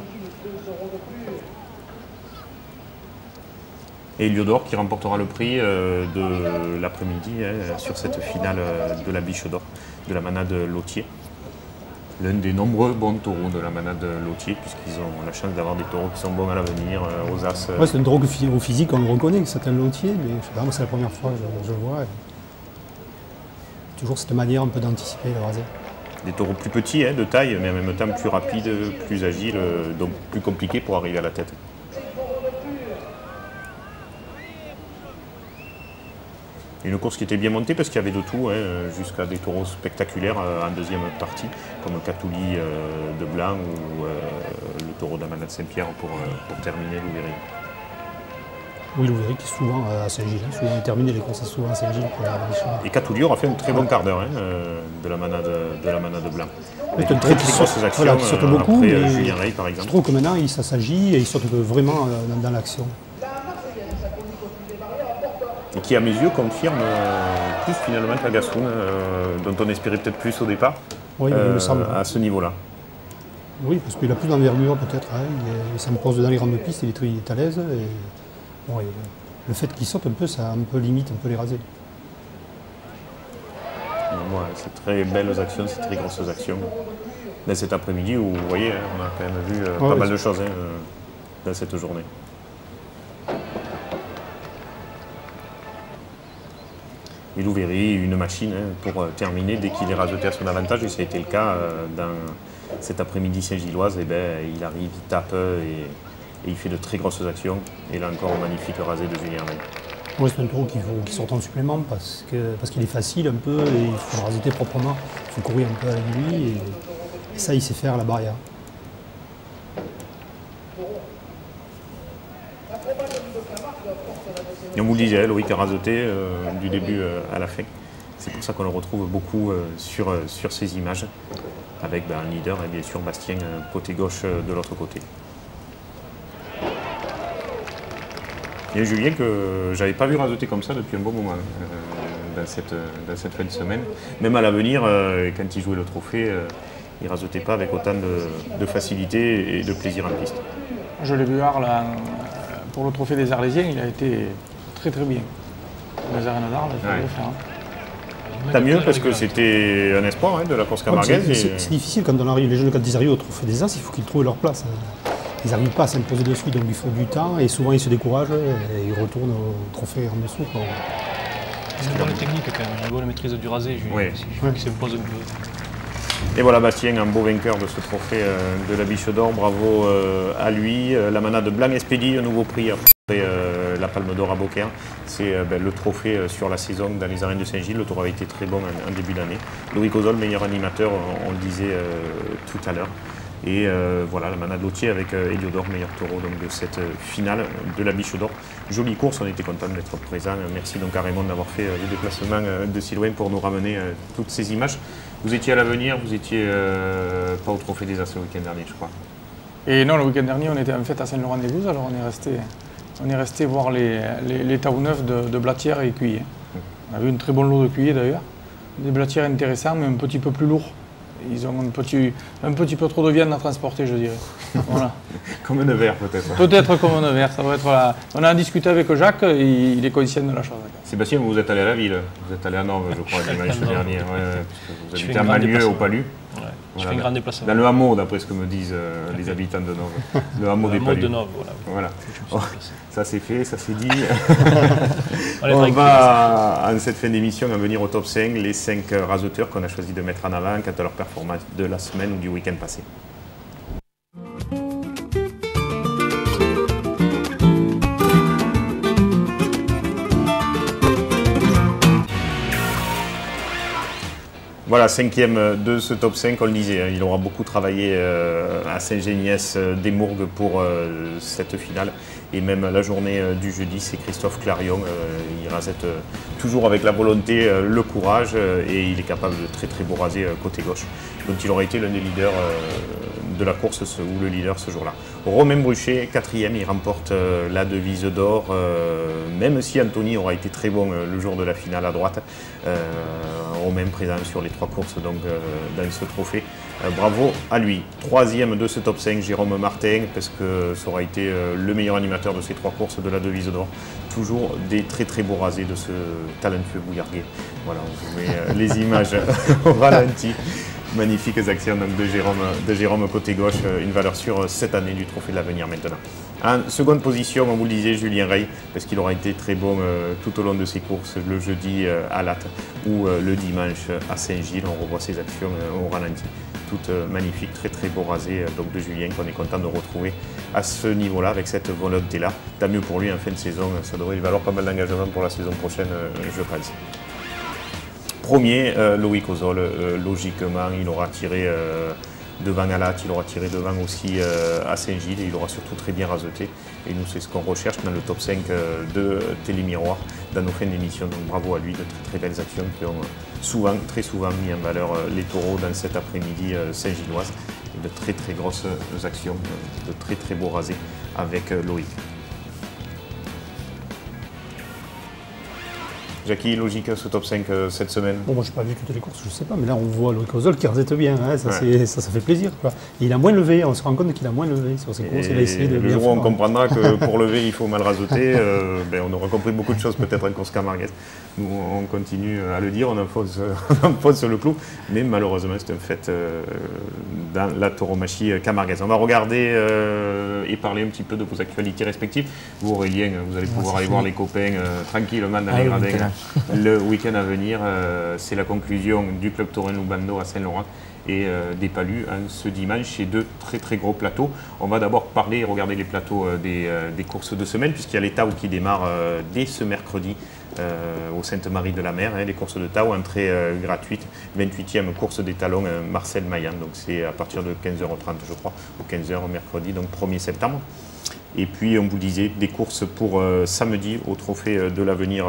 Et Eliodor qui remportera le prix de l'après-midi sur cette finale de la Biche d'Or, de la manade Lautier. L'un des nombreux bons taureaux de la manade Lautier, puisqu'ils ont la chance d'avoir des taureaux qui sont bons à l'avenir, aux As. Ouais, c'est un taureau au physique, on le reconnaît, c'est un Lautier, mais vraiment c'est la première fois que je le vois. Toujours cette manière un peu d'anticiper le rasé. Des taureaux plus petits, de taille, mais en même temps plus rapides, plus agiles, donc plus compliqués pour arriver à la tête. Une course qui était bien montée parce qu'il y avait de tout, jusqu'à des taureaux spectaculaires en deuxième partie, comme Catouli de Blanc ou le taureau d'Amanda de Saint-Pierre pour terminer Louverie. Oui, Louverie qui est souvent à Saint-Gilles, souvent terminé les courses souvent à Saint-Gilles pour la Biche. Et Catouli aura fait un très bon quart d'heure de la manade Blanc. C'est un trait qui saute beaucoup, après Julien Rey par exemple. Je trouve que maintenant il s'agit et il saute vraiment dans l'action. Et qui, à mes yeux, confirme plus finalement que la Gascoune, dont on espérait peut-être plus au départ, oui, il me semble. À ce niveau-là. Oui, parce qu'il a plus d'envergure peut-être, il s'impose dans les grandes pistes, il est à l'aise. Bon, le fait qu'il saute un peu, ça un peu limite un peu les rasés. Ouais, c'est très belles actions, c'est très grosses actions. Là, cet après-midi, où vous voyez, on a quand même vu pas mal de choses dans cette journée. Et Louverie, une machine pour terminer dès qu'il est raseté à son avantage, et ça a été le cas dans cet après-midi Saint-Gilloise. Il arrive, il tape et il fait de très grosses actions. Et là encore, un magnifique rasé de Julien Rey. Oui, c'est un taureau qui sort en supplément parce qu'il est facile un peu et il faut le raseter proprement. Il faut courir un peu avec lui et ça, il sait faire la barrière. Et on vous le disait, Loïc a raseté du début à la fin. C'est pour ça qu'on le retrouve beaucoup sur ces images, avec un leader et bien sûr Bastien côté gauche de l'autre côté. Il y a Julien que j'avais pas vu raseter comme ça depuis un bon moment dans cette fin de semaine. Même à l'avenir, quand il jouait le trophée, il rasetait pas avec autant de facilité et de plaisir en piste. Je l'ai vu là, pour le trophée des Arlésiens, il a été très bien. Les arènes d'Arles, il fallait le faire. Tant mieux parce que c'était un espoir de la course camarguaise. C'est difficile quand on arrive, les jeunes quand ils arrivent au trophée des As, il faut qu'ils trouvent leur place. Ils n'arrivent pas à s'imposer dessus, donc il faut du temps et souvent ils se découragent et ils retournent au trophée en dessous. C'est une bonne technique quand même, une bonne maîtrise du rasé, qui s'impose un peu. Et voilà Bastien, un beau vainqueur de ce trophée de la Biche d'Or, bravo à lui. La manade Blanc Expédie, un nouveau prix après la Palme d'Or à Beaucaire. C'est le trophée sur la saison dans les arènes de Saint-Gilles. Le tour avait été très bon en début d'année. Loïc Ozol, meilleur animateur, on le disait tout à l'heure. Et voilà, la manade Lautier avec Eliodor, meilleur taureau donc, de cette finale de la Biche d'Or. Jolie course, on était content d'être présent. Merci donc à Raymond d'avoir fait le déplacement de si loin pour nous ramener toutes ces images. Vous étiez à l'avenir, vous étiez pas au Trophée des As le week-end dernier, je crois. Et non, le week-end dernier, on était en fait à Saint-Laurent-des-Gouzes, alors on est resté voir les taous neufs de Blatière et Cuy. On a vu un très bon lot de cuillers d'ailleurs. Des blatières intéressants, mais un petit peu plus lourds. Ils ont un petit peu trop de viande à transporter, je dirais. Voilà. Comme un verre peut-être. Peut-être comme un verre, ça va être là. On a discuté avec Jacques, il est conscient de la chose. Sébastien, vous êtes allé à la ville, vous êtes allé à Nord, je crois, dimanche dernier. Puisque vous habitez à Malieu, au Palu. Ouais, je fais un grand déplacement. Dans le hameau, d'après ce que me disent les habitants de Nord. Le hameau des Palus. De Nord, voilà. Oh, ça c'est fait, ça c'est dit. On va, en cette fin d'émission, en venir au top 5, les 5 raseteurs qu'on a choisi de mettre en avant quant à leur performance de la semaine ou du week-end passé. Voilà, 5e de ce top 5, on le disait, il aura beaucoup travaillé à Saint-Géniès des Mourgues pour cette finale. Et même la journée du jeudi, c'est Christophe Clarion. Il rasette toujours avec la volonté, le courage, et il est capable de très beau raser côté gauche. Donc il aurait été l'un des leaders de la course, ou le leader ce jour-là. Romain Bruchet, 4e, il remporte la devise d'or, même si Anthony aura été très bon le jour de la finale à droite. Romain présent sur les 3 courses donc, dans ce trophée. Bravo à lui. 3e de ce top 5, Jérôme Martin, parce que ça aura été le meilleur animateur de ces 3 courses de la devise d'or. Toujours des très beaux rasés de ce talentueux bouillarguet. Voilà, on vous met les images au ralenti. Magnifiques actions donc, de Jérôme côté gauche, une valeur sûre cette année du Trophée de l'Avenir maintenant. En seconde position, on vous le disait, Julien Rey, parce qu'il aura été très bon tout au long de ses courses, le jeudi à Latte ou le dimanche à Saint-Gilles. On revoit ses actions au ralenti, toutes magnifiques, très beau rasé donc de Julien, qu'on est content de retrouver à ce niveau-là, avec cette volonté-là. Tant mieux pour lui en fin de saison, ça devrait lui valoir pas mal d'engagement pour la saison prochaine, je pense. Premier, Loïc Ozol, logiquement, il aura tiré devant à Latte, il aura tiré devant aussi à Saint-Gilles, et il aura surtout très bien raseté. Et nous, c'est ce qu'on recherche dans le top 5 de Télémiroir dans nos fins d'émission. Donc bravo à lui, de très belles actions qui ont très souvent mis en valeur les taureaux dans cet après-midi Saint-Gilloise. Et de très grosses actions, de très beaux rasés avec Loïc. Jackie, logique ce top 5 cette semaine? Bon, moi je n'ai pas vu toutes les courses, je ne sais pas, mais là on voit Loïc Ozol qui rasette bien, hein, ça fait plaisir. Quoi. Et il a moins levé, on se rend compte qu'il a moins levé sur ses courses. Il a essayé de le jour où on comprendra que pour lever il faut mal raseter, on aura compris beaucoup de choses peut-être en course camarguaise. Nous on continue à le dire, on enfonce le clou, mais malheureusement c'est un fait dans la tauromachie camarguaise. On va regarder et parler un petit peu de vos actualités respectives. Vous Aurélien, vous allez pouvoir aller voir les copains tranquillement dans les gradins. Le week-end à venir, c'est la conclusion du club taurin Loubando à Saint-Laurent et des Palus ce dimanche, et 2 très gros plateaux. On va d'abord parler et regarder les plateaux des courses de semaine, puisqu'il y a les Tau qui démarrent dès ce mercredi au Sainte-Marie-de-la-Mer, les courses de Tau, entrée gratuite, 28e course des talons Marcel Maillan, donc c'est à partir de 15h30 je crois, ou 15h mercredi, donc 1er septembre. Et puis, on vous disait, des courses pour samedi au Trophée de l'Avenir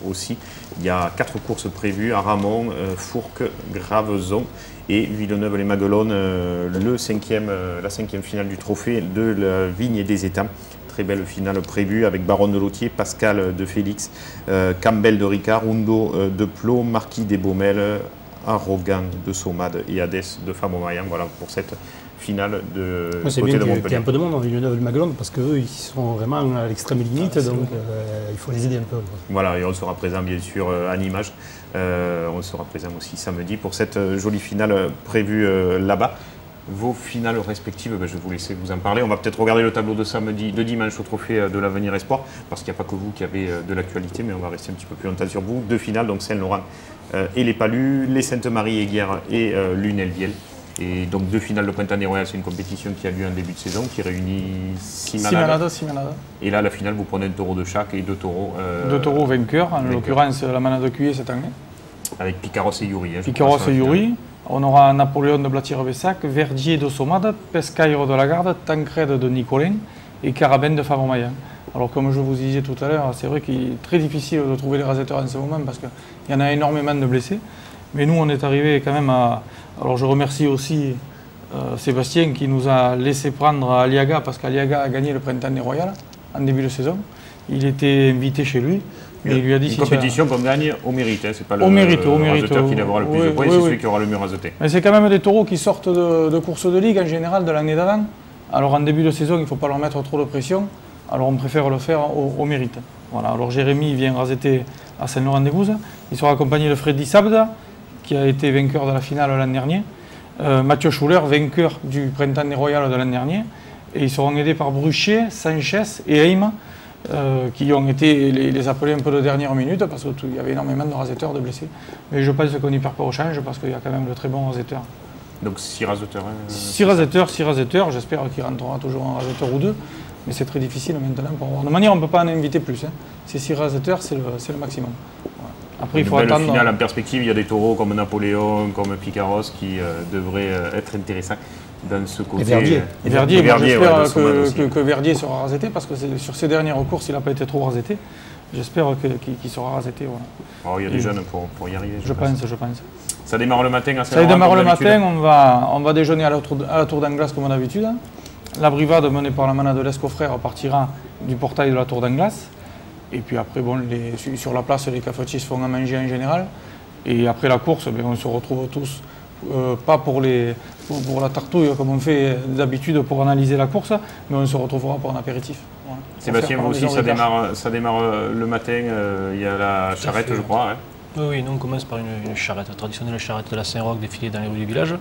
aussi. Il y a 4 courses prévues à Ramon, Fourques, Graveson et Villeneuve-les-Maguelones, la 5e finale du Trophée de la Vigne et des Étangs. Très belle finale prévue avec Baronne de Lautier, Pascal de Félix, Campbell de Ricard, Hundo de Plot, Marquis des Baumelles, Arrogant de Saumade et Hadès de Famomayan. Voilà pour cette finale de côté de Montpellier. Il y a un peu de monde en Villeneuve-le-Maguelone parce qu'eux, ils sont vraiment à l'extrême limite, donc il faut les aider un peu. Voilà, et on sera présent bien sûr en image. On sera présent aussi samedi pour cette jolie finale prévue là-bas. Vos finales respectives, je vais vous laisser vous en parler. On va peut-être regarder le tableau de dimanche au Trophée de l'Avenir Espoir, parce qu'il n'y a pas que vous qui avez de l'actualité, mais on va rester un petit peu plus longtemps sur vous. 2 finales, donc Saint-Laurent et les Palus, les Sainte-Marie-et-Guerre et Lunel-Viel. Et donc 2 finales de Printemps des Royales, c'est une compétition qui a lieu en début de saison, qui réunit 6 manades. Et là, la finale, vous prenez un taureau de chaque et 2 taureaux. 2 taureaux vainqueurs, en l'occurrence la manade de Cuyer cette année. Avec Picaros et Yuri. Picaros et Yuri. On aura Napoléon de Blatir-Bessac, Verdier de Saumade, Pescaire de la Garde, Tancred de Nicolin et Carabène de Favormaillan. Alors comme je vous disais tout à l'heure, c'est vrai qu'il est très difficile de trouver les rasetteurs en ce moment parce qu'il y en a énormément de blessés. Mais nous, on est arrivé quand même à... Alors je remercie aussi Sébastien qui nous a laissé prendre à Aliaga parce qu'Aliaga a gagné le Printemps des Royales. en début de saison. Il était invité chez lui. Et il lui a dit une compétition qu'on gagne au mérite, hein. C'est pas le raseteur qui devra le plus de points, c'est celui qui aura le mieux raseté. Mais c'est quand même des taureaux qui sortent de courses de ligue en général de l'année d'avant. Alors en début de saison, il ne faut pas leur mettre trop de pression. Alors on préfère le faire au mérite. Voilà. Alors Jérémy vient raseter à Saint-Laurent-des-Gouzes. Il sera accompagné de Freddy Sabda, qui a été vainqueur de la finale l'an dernier. Mathieu Schuller, vainqueur du Printemps des Royales de l'an dernier. Et ils seront aidés par Bruchier, Sanchez et Heim, qui ont été les appelés un peu de dernière minute parce qu'il y avait énormément de raseteurs, de blessés. Mais je pense qu'on y perd pas au change parce qu'il y a quand même de très bons raseteurs. Donc 6 raseteurs. 6 raseteurs, j'espère qu'il rentrera toujours un raseteur ou deux. Mais c'est très difficile maintenant pour voir. De manière, on ne peut pas en inviter plus. Hein. Ces 6 raseteurs, c'est le maximum. Voilà. Après, il faut attendre. Final, en perspective, il y a des taureaux comme Napoléon, comme Picaros qui devraient être intéressants dans ce côté. Et Verdier, j'espère que Verdier sera raseté parce que sur ces dernières courses, il n'a pas été trop raseté. J'espère qu'il sera raseté. Voilà. Alors, il y a des jeunes pour y arriver. Je pense. Ça démarre le matin à Saint-Laurent. Ça démarre le matin, on va déjeuner à la Tour d'Anglas comme d'habitude. La brivade menée par la manade de l'Escofrère partira du portail de la Tour d'Anglas. Et puis après, bon, sur la place, les cafetiers se font à manger en général. Et après la course, on se retrouve tous, pas pour la tartouille comme on fait d'habitude pour analyser la course, mais on se retrouvera pour un apéritif. Voilà. Sébastien, vous aussi, ça démarre le matin, il y a la charrette, je crois. Hein. Oui, nous on commence par une charrette, la traditionnelle charrette de la Saint-Roch défilée dans les rues du village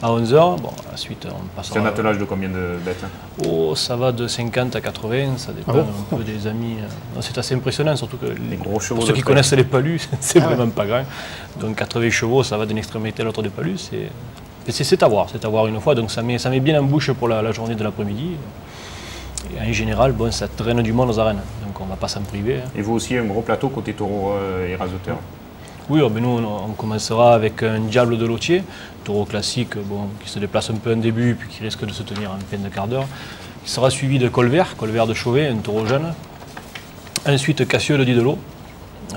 à 11h. Bon, ensuite on passera. C'est un attelage de combien de bêtes? Oh, ça va de 50 à 80, ça dépend un peu des amis. C'est assez impressionnant, surtout que pour ceux qui connaissent les palus, c'est vraiment pas grand. Donc 80 chevaux, ça va d'une extrémité à l'autre des palus. C'est à voir une fois, donc ça met bien en bouche pour la journée de l'après-midi. Et en général, bon, ça traîne du monde aux arènes, donc on ne va pas s'en priver. Et vous aussi, un gros plateau côté taureau et raseteur? Oui, nous on commencera avec un diable de lotier, taureau classique qui se déplace un peu en début puis qui risque de se tenir en peine de quart d'heure. Il sera suivi de Colvert de Chauvet, un taureau jeune. Ensuite Cassieux de Didelot.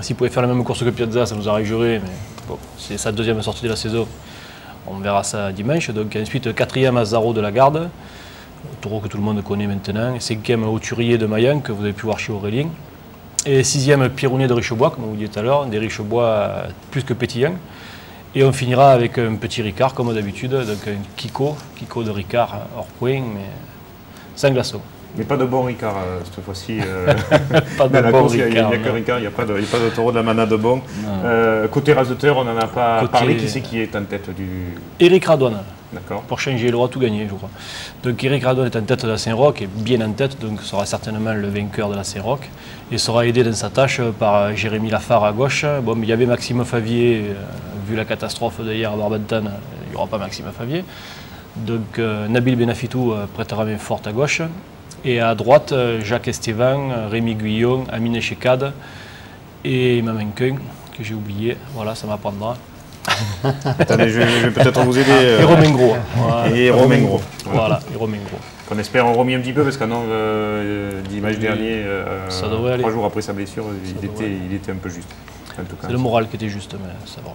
S'il pouvait faire la même course que Piazza, ça nous arrangerait, mais bon, c'est sa deuxième sortie de la saison. On verra ça dimanche. Donc ensuite 4e Azaro de la Garde, taureau que tout le monde connaît maintenant. 5e Auturier de Maillan, que vous avez pu voir chez Aurélien. Et 6e Pirounet de Richebois, comme vous disiez tout à l'heure, des Richebois plus que pétillants. Et on finira avec un petit Ricard, comme d'habitude, donc un Kiko de Ricard hors point, mais sans glaçon. Mais pas de bon Ricard cette fois-ci. Pas de bon Ricard. Il n'y a que Ricard, il n'y a pas de taureau de la manade de bon. Côté raseteur, on n'en a pas parlé. Qui c'est qui est en tête du. Éric Radouane. D'accord. Pour changer, il aura tout gagné, je crois. Donc Éric Radouane est en tête de la Saint-Roch, et bien en tête, donc sera certainement le vainqueur de la Saint-Roch. Et sera aidé dans sa tâche par Jérémy Lafare à gauche. Bon, mais il y avait Maxime Favier, vu la catastrophe d'hier à Barbantane, il n'y aura pas Maxime Favier. Donc Nabil Benafitou prêtera main forte à gauche. Et à droite, Jacques Estevan, Rémi Guillon, Amine Chekad et Maman Keun, que j'ai oublié. Voilà, ça m'apprendra. Attendez, je vais peut-être vous aider. Et Romain Gros. Et Romain Gros. Voilà, et Romain Gros. On espère en remis un petit peu parce qu'un an dimanche dernier, 3 jours après sa blessure, il était un peu juste. C'est le moral qui était juste, mais ça va.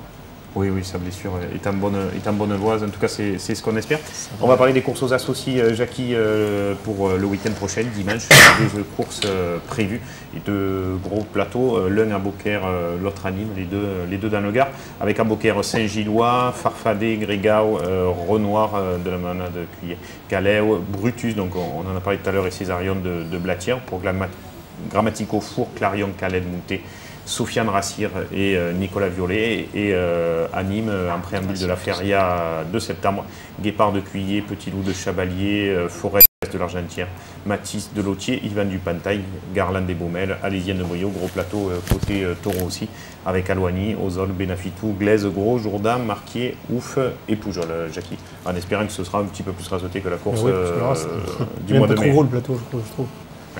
Oui, sa blessure est en bonne voie. En tout cas, c'est ce qu'on espère. On va parler des courses aux associés, Jackie, pour le week-end prochain, dimanche. Deux courses prévues et deux gros plateaux. L'un à Beaucaire, l'autre à Nîmes, les deux dans le Gard. Avec à Beaucaire Saint-Gillois, Farfadet, Grégau, Renoir de la manade Cuillet, Calais, Brutus, donc on en a parlé tout à l'heure, et Césarion de Blatière. Pour Grammatico Four, Clarion, Calais de Moutet, Sofiane Rassir et Nicolas Violet. Et à Nîmes, en préambule de la Feria de septembre, Guépard de Cuillet, Petit Loup de Chabalier, Forêt de l'Argentière, Mathis de Lautier, Yvan du Pantail, Garland des Baumelles, Alésienne de Brio, gros plateau côté taureau aussi, avec Alouani, Ozol, Benafitou, Glaise, Gros, Jourdan, Marquier, Ouf et Poujol, Jackie. En espérant que ce sera un petit peu plus rasoté que la course du mois de mai. C'est trop gros le plateau, je trouve.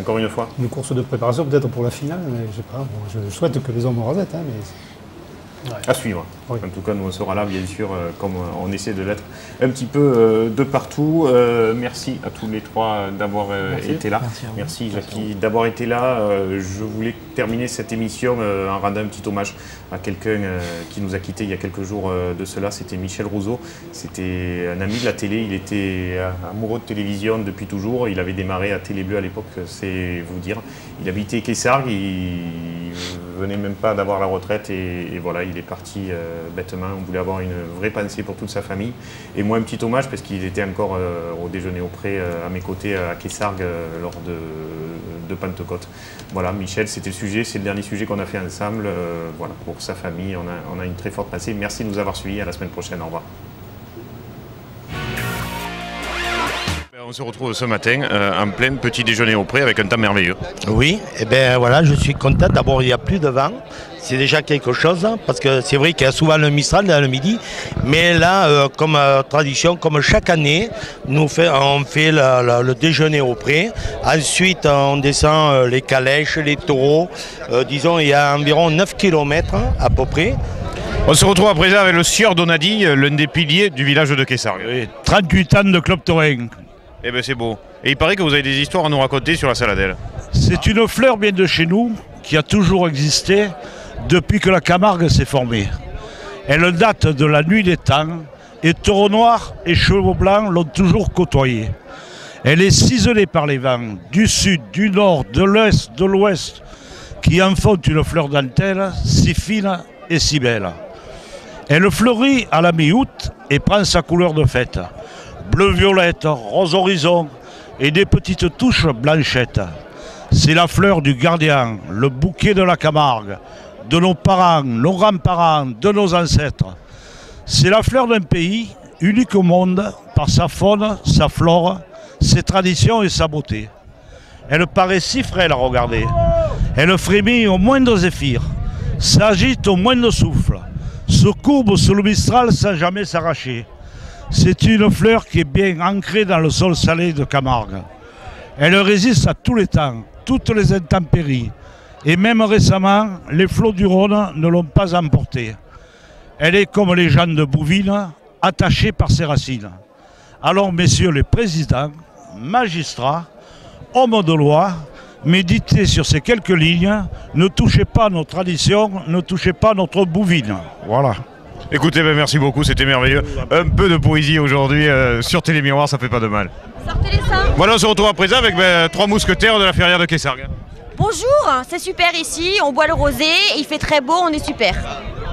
Encore une fois. Une course de préparation peut-être pour la finale, mais je sais pas. Bon, je souhaite que les hommes rasettent, hein, mais... À suivre. Oui. En tout cas, nous on sera là, bien sûr, comme on essaie de l'être un petit peu de partout. Merci à tous les trois d'avoir été là. Merci Jackie d'avoir été là. Je voulais terminer cette émission en rendant un petit hommage à quelqu'un qui nous a quittés il y a quelques jours de cela. C'était Michel Rousseau. C'était un ami de la télé. Il était amoureux de télévision depuis toujours. Il avait démarré à Télé Bleu à l'époque, c'est vous dire. Il habitait Quessargues. Il venait même pas d'avoir la retraite et voilà, il est parti bêtement. On voulait avoir une vraie pensée pour toute sa famille. Et moi, un petit hommage parce qu'il était encore au déjeuner au pré à mes côtés à Quessargues lors de Pentecôte. Voilà, Michel, c'était le sujet, c'est le dernier sujet qu'on a fait ensemble. Voilà, pour sa famille, on a une très forte pensée. Merci de nous avoir suivis. À la semaine prochaine. Au revoir. On se retrouve ce matin en plein petit déjeuner au pré avec un temps merveilleux. Oui, et bien voilà, je suis content. D'abord, il n'y a plus de vent. C'est déjà quelque chose, parce que c'est vrai qu'il y a souvent le Mistral dans le midi. Mais là, comme tradition, comme chaque année, on fait le déjeuner au pré. Ensuite, on descend les calèches, les taureaux. Disons, il y a environ 9 km à peu près. On se retrouve à présent avec le sieur Donadi, l'un des piliers du village de Quessargues. Oui, 38 ans de club taurin. Eh bien c'est beau. Et il paraît que vous avez des histoires à nous raconter sur la Saladelle. C'est une fleur bien de chez nous, qui a toujours existé depuis que la Camargue s'est formée. Elle date de la nuit des temps, et taureaux noirs et chevaux blancs l'ont toujours côtoyée. Elle est ciselée par les vents, du sud, du nord, de l'est, de l'ouest, qui en font une fleur dentelle si fine et si belle. Elle fleurit à la mi-août et prend sa couleur de fête. Bleu-violette, rose horizon et des petites touches blanchettes. C'est la fleur du gardien, le bouquet de la Camargue, de nos parents, nos grands-parents, de nos ancêtres. C'est la fleur d'un pays unique au monde par sa faune, sa flore, ses traditions et sa beauté. Elle paraît si frêle à regarder. Elle frémit au moindre zéphyr, s'agite au moindre souffle, se courbe sous le Mistral sans jamais s'arracher. C'est une fleur qui est bien ancrée dans le sol salé de Camargue. Elle résiste à tous les temps, toutes les intempéries. Et même récemment, les flots du Rhône ne l'ont pas emportée. Elle est comme les gens de Bouvines, attachée par ses racines. Alors, messieurs les présidents, magistrats, hommes de loi, méditez sur ces quelques lignes. Ne touchez pas nos traditions, ne touchez pas notre Bouvine. Voilà. Écoutez, ben merci beaucoup, c'était merveilleux. Un peu de poésie aujourd'hui sur Télémiroir, ça fait pas de mal. Sortez les seins. Voilà, on se retrouve à présent avec trois mousquetaires de la Ferrière de Quessargues. Bonjour, c'est super ici, on boit le rosé, il fait très beau, on est super.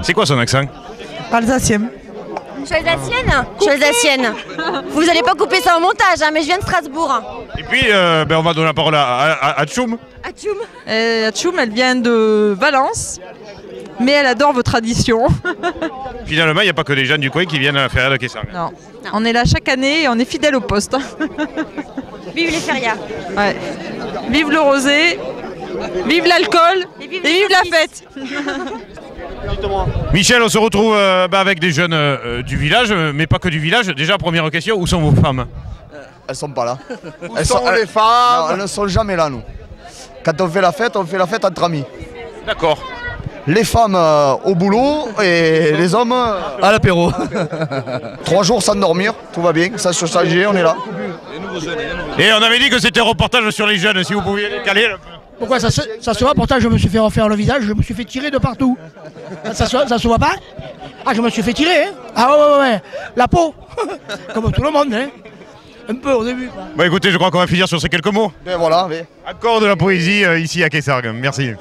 C'est quoi son accent? Alsacien. Je suis alsacienne. Je suis alsacienne. Vous n'allez pas couper ça au montage, hein, mais je viens de Strasbourg. Et puis, on va donner la parole à Tchoum. Tchoum, elle vient de Valence, mais elle adore vos traditions. Finalement, il n'y a pas que des gens du coin qui viennent à la Ferrière de Quessargues. Non. On est là chaque année et on est fidèle au poste. Vive les férias. Ouais. Vive le rosé, vive l'alcool et vive la fête. Michel, on se retrouve avec des jeunes du village, mais pas que du village. Déjà, première question, où sont vos femmes? Elles sont pas là. Où sont les femmes? Non, elles ne sont jamais là, nous. Quand on fait la fête entre amis. D'accord. Les femmes au boulot et les hommes à l'apéro. 3 jours sans dormir, tout va bien, ça se changer, on est là. Et on avait dit que c'était un reportage sur les jeunes, si vous pouviez les caler. Pourquoi ça se voit? Pourtant je me suis fait refaire le visage, je me suis fait tirer de partout. Ça se voit pas? Ah, je me suis fait tirer, hein? Ah ouais. La peau. Comme tout le monde, hein? Un peu au début. Bon écoutez, je crois qu'on va finir sur ces quelques mots. Et voilà. Encore de la poésie ici à Quessargues, merci.